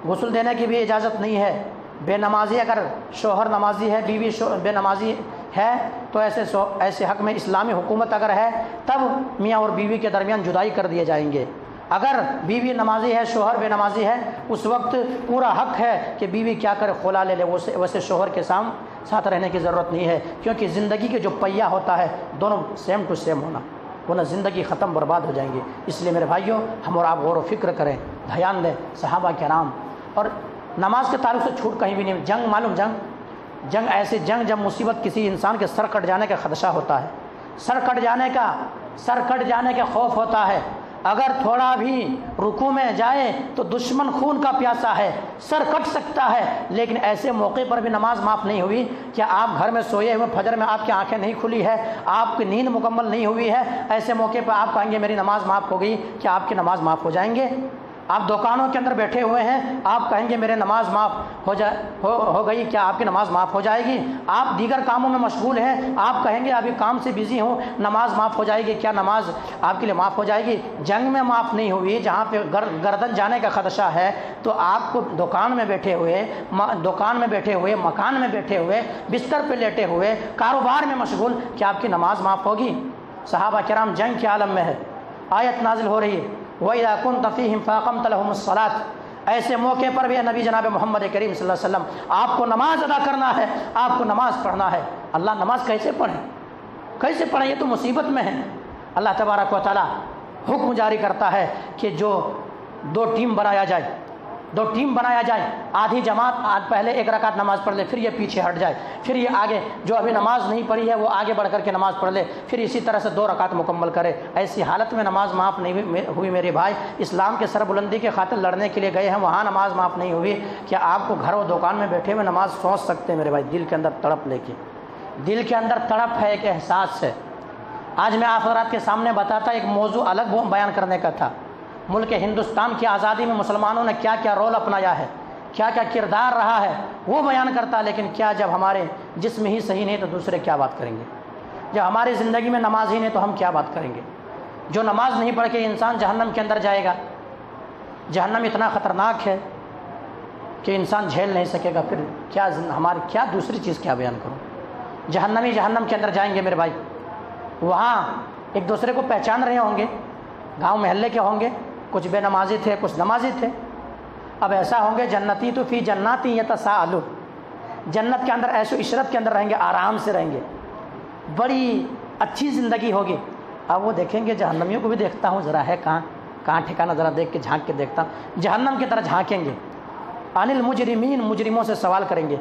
غسل دینے کی بھی اجازت نہیں ہے، بے نمازی اگر شوہر نمازی ہے، بیوی بے نمازی ہے تو ایسے حق میں اسلامی حکومت اگر ہے تب میاں اور بیوی کے درمیان جدائی کر دیے جائیں گے۔ اگر بیوی نمازی ہے، شوہر بے نمازی ہے، اس وقت پورا حق ہے کہ بیوی کیا کرے، خلا لے لے، ویسے شوہر کے ساتھ رہنے کی ضرورت نہیں ہے، کیونکہ زندگی کے جو پہیہ ہوتا ہے دونوں سیم ٹو سیم ہونا، ورنہ زندگی ختم برباد ہو جائیں گی۔ اس لیے میرے بھائیوں، ہم اور آپ غور و فکر کریں، دھیان دیں۔ صحابہ کرام اور نماز کے تعلق سے چھوٹ کہیں بھی نہیں۔ جنگ معلوم، جنگ ایسی جنگ جب مصیبت کسی انسان کے سر کٹ جانے کا خدشہ ہوتا ہے، سر کٹ جانے کا خوف ہوتا ہے، اگر تھوڑا بھی رکوع میں جائے تو دشمن خون کا پیاسا ہے، سر کٹ سکتا ہے، لیکن ایسے موقع پر بھی نماز معاف نہیں ہوئی۔ کیا آپ گھر میں سوئے ہوئے فجر میں آپ کی آنکھیں نہیں کھلی ہے، آپ کی نیند مکمل نہیں ہوئی ہے، ایسے موقع پر آپ کہیں گے میری نماز معاف ہو گئی؟ کیا آپ کی نماز معاف ہو جائیں گے؟ آپ دکانوں کے اندر بیٹھے ہوئے ہیں، آپ کہیں گے میرے نماز معاف ہو گئی؟ کیا آپ کی نماز معاف ہو جائے گی؟ آپ دیگر کاموں میں مشغول ہیں، آپ کہیں گے ابھی کام سے بزی ہوں، نماز معاف ہو جائے گی؟ کیا نماز آپ کے لیے معاف ہو جائے گی؟ جنگ میں معاف نہیں ہوئی، جہاں پہ گردن جانے کا خدشہ ہے، تو آپ کو دکان میں بیٹھے ہوئے، مکان میں بیٹھے ہوئے، بستر پہ لیٹے ہوئے، کاروبار میں مشغول، کیا آپ کی نماز معاف ہوگی؟ صحابہ کرام جنگ کے عالم میں ہے، آیت نازل ہو رہی ہے، وَإِذَا كُنْتَ فِيهِمْ فَأَقَمْتَ لَهُمُ الصَّلَاةَ۔ ایسے موقع پر بھی نبی جناب محمد کریم صلی اللہ علیہ وسلم آپ کو نماز ادا کرنا ہے، آپ کو نماز پڑھنا ہے۔ اللہ نماز کیسے پڑھیں؟ یہ تو مصیبت میں ہے۔ اللہ تبارک و تعالی حکم جاری کرتا ہے کہ جو دو ٹیم بنایا جائے، آدھی جماعت پہلے ایک رکعت نماز پڑھ لے، پھر یہ پیچھے ہٹ جائے، پھر یہ آگے جو ابھی نماز نہیں پڑھی ہے وہ آگے بڑھ کر کے نماز پڑھ لے، پھر اسی طرح سے 2 رکعت مکمل کرے۔ ایسی حالت میں نماز معاف نہیں ہوئی میرے بھائی، اسلام کے سربلندی کے خاطر لڑنے کے لیے گئے ہیں، وہاں نماز معاف نہیں ہوئی۔ کیا آپ کو گھر و دکان میں بیٹھے ہوئے نماز سوچ سکتے ہیں میرے بھائی؟ دل کے اندر تڑپ لے کے، دل کے اندر تڑپ ہے، ایک احساس ہے۔ آج میں آپ حضرات کے سامنے بتاتا ایک موضوع الگ بیان کرنے کا تھا، ملک ہندوستان کی آزادی میں مسلمانوں نے کیا کیا رول اپنایا ہے، کیا کیا کردار رہا ہے، وہ بیان کرتا۔ لیکن کیا جب ہمارے جسم ہی صحیح نہیں تو دوسرے کیا بات کریں گے؟ جب ہماری زندگی میں نماز ہی نہیں تو ہم کیا بات کریں گے؟ جو نماز نہیں پڑھ کے انسان جہنم کے اندر جائے گا، جہنم اتنا خطرناک ہے کہ انسان جھیل نہیں سکے گا، پھر کیا دوسری چیز کیا بیان کروں؟ جہنمی جہنم کے اندر جائیں گے میرے بھائی، وہاں ایک دوسرے کو پہچان رہے ہوں گے، گاؤں محلے کے ہوں گے، کچھ بے نمازی تھے، کچھ نمازی تھے۔ اب ایسا ہوں گے جنتی تو فی جناتی یتساءلون، جنت کے اندر ایسو عشرت کے اندر رہیں گے، آرام سے رہیں گے، بڑی اچھی زندگی ہوگی۔ اب وہ دیکھیں گے جہنمیوں کو بھی دیکھتا ہوں ذرا ہے کہاں ٹھکانہ، ذرا دیکھ کے جھانک کے دیکھتا ہوں، جہنم کی طرح جھانکیں گے۔ عن المجرمین، مجرموں سے سوال کریں گے،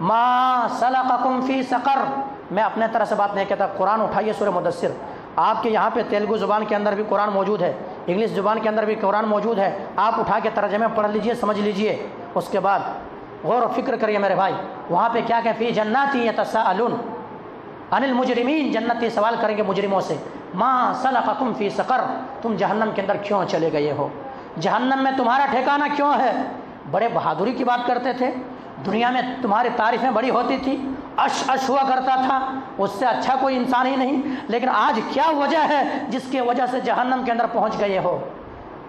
ما سلککم فی سقر۔ میں اپنے طرح سے بات نہیں کہتا، قرآن اٹھائیے سورہ مدثر، آپ کے یہاں پہ تیلگو زبان کے اندر بھی قرآن موجود ہے، انگلش زبان کے اندر بھی قرآن موجود ہے، آپ اٹھا کے ترجمے پڑھ لیجئے، سمجھ لیجئے، اس کے بعد غور و فکر کریے میرے بھائی۔ وہاں پہ کیا کہ فی جناتی یتساءلون عن المجرمین، جنتی سوال کریں گے مجرموں سے، ما سلککم فی سقر، تم جہنم کے اندر کیوں چلے گئے ہو؟ جہنم میں تمہارا ٹھکانہ کیوں ہے؟ بڑے بہادری کی بات کرتے تھے، دنیا میں تمہاری تعریفیں بڑی ہوتی تھی، اش ہوا کرتا تھا، اس سے اچھا کوئی انسان ہی نہیں، لیکن آج کیا وجہ ہے جس کی وجہ سے جہنم کے اندر پہنچ گئے ہو؟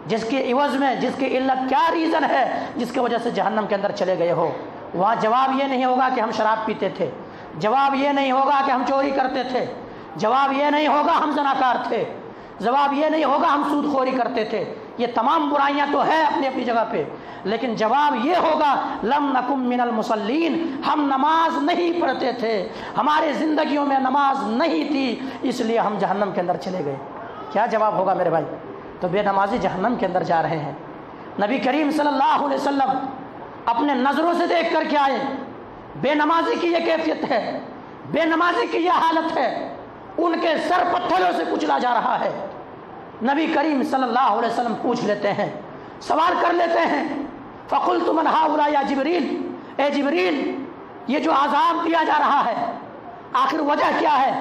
جس کے عوض میں، جس کی علت کیا ریزن ہے جس کی وجہ سے جہنم کے اندر چلے گئے ہو؟ وہاں جواب یہ نہیں ہوگا کہ ہم شراب پیتے تھے، جواب یہ نہیں ہوگا کہ ہم چوری کرتے تھے، جواب یہ نہیں ہوگا ہم زناکار تھے، جواب یہ نہیں ہوگا ہم سود خوری کرتے تھے۔ یہ تمام برائیاں تو ہے اپنی اپنی جگہ پہ، لیکن جواب یہ ہوگا لم نکم من المصلین، ہم نماز نہیں پڑھتے تھے، ہمارے زندگیوں میں نماز نہیں تھی، اس لیے ہم جہنم کے اندر چلے گئے۔ کیا جواب ہوگا میرے بھائی؟ تو بے نمازی جہنم کے اندر جا رہے ہیں۔ نبی کریم صلی اللہ علیہ وسلم اپنے نظروں سے دیکھ کر کے آئے، بے نمازی کی یہ کیفیت ہے، بے نمازی کی یہ حالت ہے، ان کے سر پتھروں سے کچلا جا رہا ہے۔ نبی کریم صلی اللہ علیہ وسلم پوچھ لیتے ہیں، سوال کر لیتے ہیں، فقلت من هؤلاء یا جبریل، اے جبریل یہ جو عذاب دیا جا رہا ہے آخر وجہ کیا ہے؟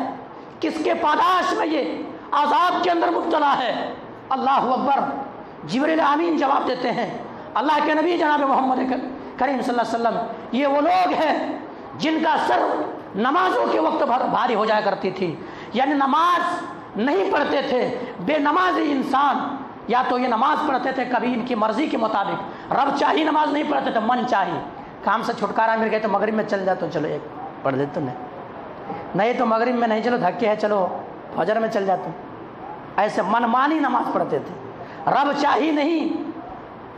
کس کے پاداش میں یہ عذاب کے اندر مبتلا ہے؟ اللہ اکبر، جبریل امین جواب دیتے ہیں، اللہ کے نبی جناب محمد کریم صلی اللہ علیہ وسلم، یہ وہ لوگ ہیں جن کا سر نمازوں کے وقت بھاری ہو جایا کرتی تھی، یعنی نماز نہیں پڑھتے تھے۔ بے نمازی انسان یا تو یہ نماز پڑھتے تھے کبھی ان کی مرضی کے مطابق، رب چاہی نماز نہیں پڑھتے تھے، من چاہی، کام سے چھٹکارا مل گئے تو مغرب میں چل جاتا، چلو ایک پڑھ لیتا نہیں تو مغرب میں نہیں، چلو دھکے ہے، چلو فجر میں چل جاتا۔ ایسے من مانی نماز پڑھتے تھے، رب چاہی نہیں،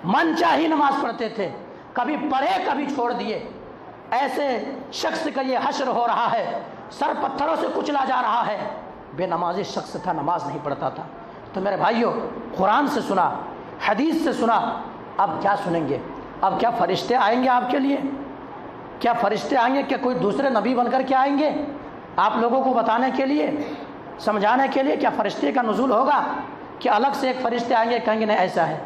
من چاہی نماز پڑھتے تھے، کبھی پڑھے کبھی چھوڑ دیے۔ ایسے شخص کا یہ حشر ہو رہا ہے، سر پتھروں سے کچلا جا رہا ہے، بے نمازی شخص تھا، نماز نہیں پڑھتا تھا۔ تو میرے بھائیوں، قرآن سے سنا، حدیث سے سنا، اب کیا سنیں گے؟ اب کیا فرشتے آئیں گے آپ کے لیے؟ کیا فرشتے آئیں گے؟ کیا کوئی دوسرے نبی بن کر کے آئیں گے آپ لوگوں کو بتانے کے لیے، سمجھانے کے لیے؟ کیا فرشتے کا نزول ہوگا کہ الگ سے ایک فرشتے آئیں گے کہیں گے نہیں ایسا ہے؟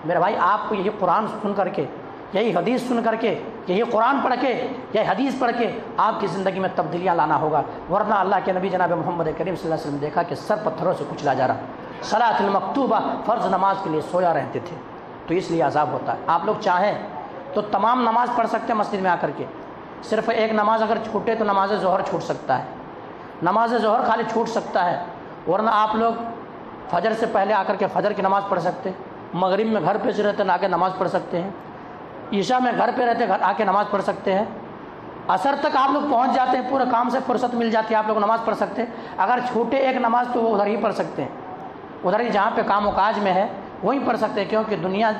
میرے بھائی، آپ کو یہی قرآن سن کر کے، یہی حدیث سن کر کے، یہی قرآن پڑھ کے، یہی حدیث پڑھ کے آپ کی زندگی میں تبدیلیاں لانا ہوگا، ورنہ اللہ کے نبی جناب محمد کریم صلی اللہ علیہ وسلم دیکھا کہ سر پتھروں سے کچلا جا رہا، صلاۃ المکتوبہ فرض نماز کے لیے سویا رہتے تھے، تو اس لیے عذاب ہوتا ہے۔ آپ لوگ چاہیں تو تمام نماز پڑھ سکتے ہیں مسجد میں آ کر کے، صرف ایک نماز اگر چھوٹے تو نماز ظہر چھوٹ سکتا ہے، نماز ظہر خالی چھوٹ سکتا ہے، ورنہ آپ لوگ فجر سے پہلے آ کر کے فجر کی نماز پڑھ سکتے ہیں، مغرب میں گھر پہ سے رہتے آ کے نماز پڑھ سکتے ہیں، عشاء میں گھر پہ رہتے گھر آ کے نماز پڑھ سکتے ہیں، عصر تک آپ لوگ پہنچ جاتے ہیں، پورے کام سے فرصت مل جاتی ہے، آپ لوگ نماز پڑھ سکتے ہیں۔ اگر چھوٹے ایک نماز تو وہ ادھر ہی پڑھ سکتے ہیں، ادھر ہی جہاں پہ کام و کاج میں ہے وہیں پڑھ سکتے ہیں، کیونکہ دنیا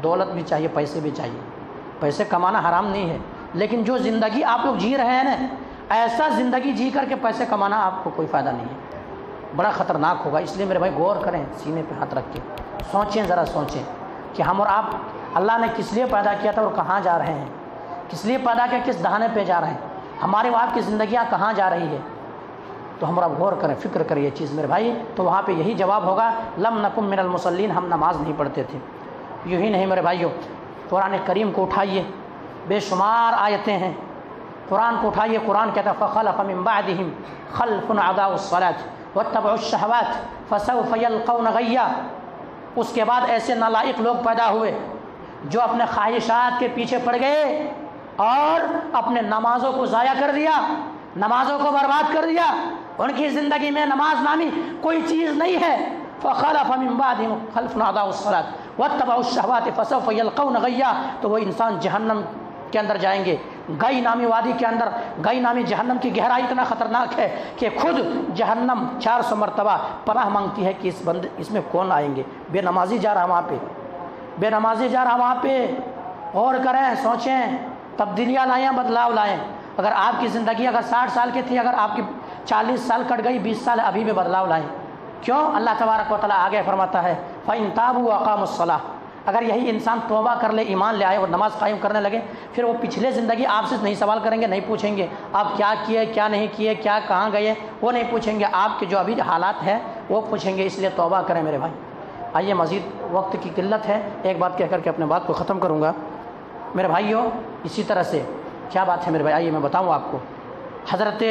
دولت بھی چاہیے، پیسے بھی چاہیے، پیسے کمانا حرام نہیں ہے، لیکن جو زندگی آپ لوگ جی رہے ہیں نا، ایسا زندگی جی کر کے پیسے کمانا آپ کو کوئی فائدہ نہیں ہے، بڑا خطرناک ہوگا۔ اس لیے میرے بھائی غور کریں، سینے پہ ہاتھ رکھ کے سوچیں، ذرا سوچیں کہ ہم اور آپ اللہ نے کس لیے پیدا کیا تھا اور کہاں جا رہے ہیں، کس لیے پیدا کیا، کس دہانے پہ جا رہے ہیں، ہمارے اور آپ کی زندگیاں کہاں جا رہی ہے، تو ہم اور آپ غور کریں، فکر کریں یہ چیز میرے بھائی۔ تو وہاں پہ یہی جواب ہوگا، لم نکم من المصلین، ہم نماز نہیں پڑھتے تھے۔ یوں ہی نہیں میرے بھائیوں، قرآن کریم کو اٹھائیے، بے شمار آیتیں ہیں، قرآن کو اٹھائیے، قرآن کہتا ہے فخلف من بعدہم خلف اضاعوا الصلاۃ واتبعوا الشہوات فسوف یلقون غیا۔ اس کے بعد ایسے نالائق لوگ پیدا ہوئے جو اپنے خواہشات کے پیچھے پڑ گئے اور اپنے نمازوں کو ضائع کر دیا، نمازوں کو برباد کر دیا، ان کی زندگی میں نماز نامی کوئی چیز نہیں ہے۔ فخلف من بعدہم خلف اضاعوا الصلاۃ واتبعوا الشہوات فسوف یلقون غیا، تو وہ انسان جہنم کے اندر جائیں گے، گئی نامی وادی کے اندر۔ گئی نامی جہنم کی گہرائی اتنا خطرناک ہے کہ خود جہنم 400 مرتبہ پناہ مانگتی ہے کہ اس میں کون آئیں گے۔ بے نمازی جا رہا وہاں پہ، بے نمازی جا رہا وہاں پہ۔ غور کریں، سوچیں، تبدیلیاں لائیں، بدلاؤ لائیں۔ اگر آپ کی زندگی اگر 60 سال کی تھی، اگر آپ کی 40 سال کٹ گئی، 20 سال ابھی بھی بدلاؤ لائیں۔ کیوں؟ اللہ تبارک و تعالیٰ آگے فرماتا ہے فَإِن تَابُوا وَأَقَامُوا الصَّلَاةَ، اگر یہی انسان توبہ کر لے، ایمان لے آئے اور نماز قائم کرنے لگے، پھر وہ پچھلے زندگی آپ سے نہیں سوال کریں گے، نہیں پوچھیں گے آپ کیا کیے، کیا نہیں کیے، کیا کہاں گئے، وہ نہیں پوچھیں گے، آپ کے جو ابھی حالات ہیں وہ پوچھیں گے۔ اس لیے توبہ کریں میرے بھائی۔ آئیے، مزید وقت کی قلت ہے، ایک بات کہہ کر کے اپنے بات کو ختم کروں گا میرے بھائیوں۔ اسی طرح سے کیا بات ہے میرے بھائی، آئیے میں بتاؤں آپ کو۔ حضرت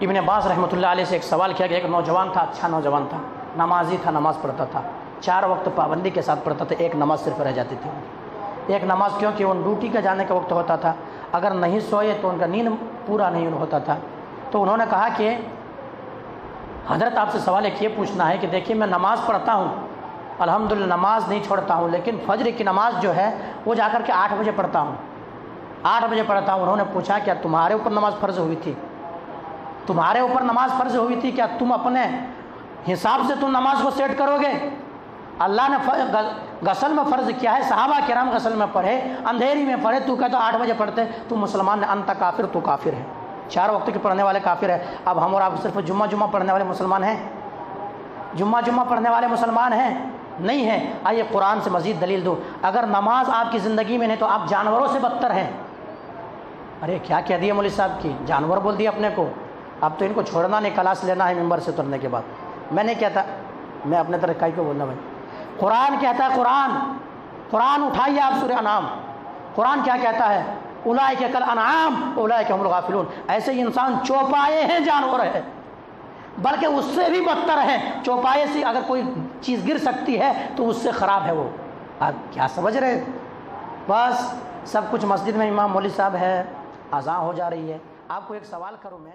ابن عباس رحمۃ اللہ علیہ سے ایک سوال کیا کہ ایک نوجوان تھا، اچھا نوجوان تھا، نمازی تھا، نماز پڑھتا تھا، 4 وقت پابندی کے ساتھ پڑھتا تھا، ایک نماز صرف رہ جاتی تھی۔ ایک نماز کیونکہ ان ڈیوٹی کا جانے کا وقت ہوتا تھا، اگر نہیں سوئے تو ان کا نیند پورا نہیں ہوتا تھا۔ تو انہوں نے کہا کہ حضرت آپ سے سوال ایک یہ پوچھنا ہے کہ دیکھیے میں نماز پڑھتا ہوں، الحمدللہ نماز نہیں چھوڑتا ہوں، لیکن فجر کی نماز جو ہے وہ جا کر کے 8 بجے پڑھتا ہوں، 8 بجے پڑھتا ہوں۔ انہوں نے پوچھا کیا تمہارے اوپر نماز فرض ہوئی تھی؟ تمہارے اوپر نماز فرض ہوئی تھی، کیا تم اپنے حساب سے تم نماز کو سیٹ کرو گے؟ اللہ نے غسل میں فرض کیا ہے، صحابہ کرام غسل میں پڑھے، اندھیری میں پڑھے، تو کہتا 8 بجے پڑھتے، تو مسلمان نے انت کافر، تو کافر ہے، 4 وقت کے پڑھنے والے کافر ہے۔ اب ہم اور آپ صرف جمعہ پڑھنے والے مسلمان ہیں؟ جمعہ پڑھنے والے مسلمان ہیں؟ نہیں ہیں۔ آئیے قرآن سے مزید دلیل دوں، اگر نماز آپ کی زندگی میں نہیں تو آپ جانوروں سے بدتر ہیں۔ ارے کیا کہہ دیا مولوی صاحب کی، جانور بول دیا اپنے کو، اب تو ان کو چھوڑنا نہیں، کلاس لینا ہے ممبر سے اترنے کے بعد۔ میں نہیں کہتا، میں اپنے طرح کائی کو بولنا بھائی، قرآن کہتا ہے، قرآن اٹھائیے آپ سورہ انعام، قرآن کیا کہتا ہے؟ اولئک کالانعام اولئک هم الغافلون، ایسے انسان چوپائے ہیں، جانور ہے، بلکہ اس سے بھی بدتر ہے۔ چوپائے سے اگر کوئی چیز گر سکتی ہے تو اس سے خراب ہے وہ۔ آپ کیا سمجھ رہے؟ بس سب کچھ مسجد میں امام مولوی صاحب ہے، اذان ہو جا رہی ہے، آپ کو ایک سوال کروں میں۔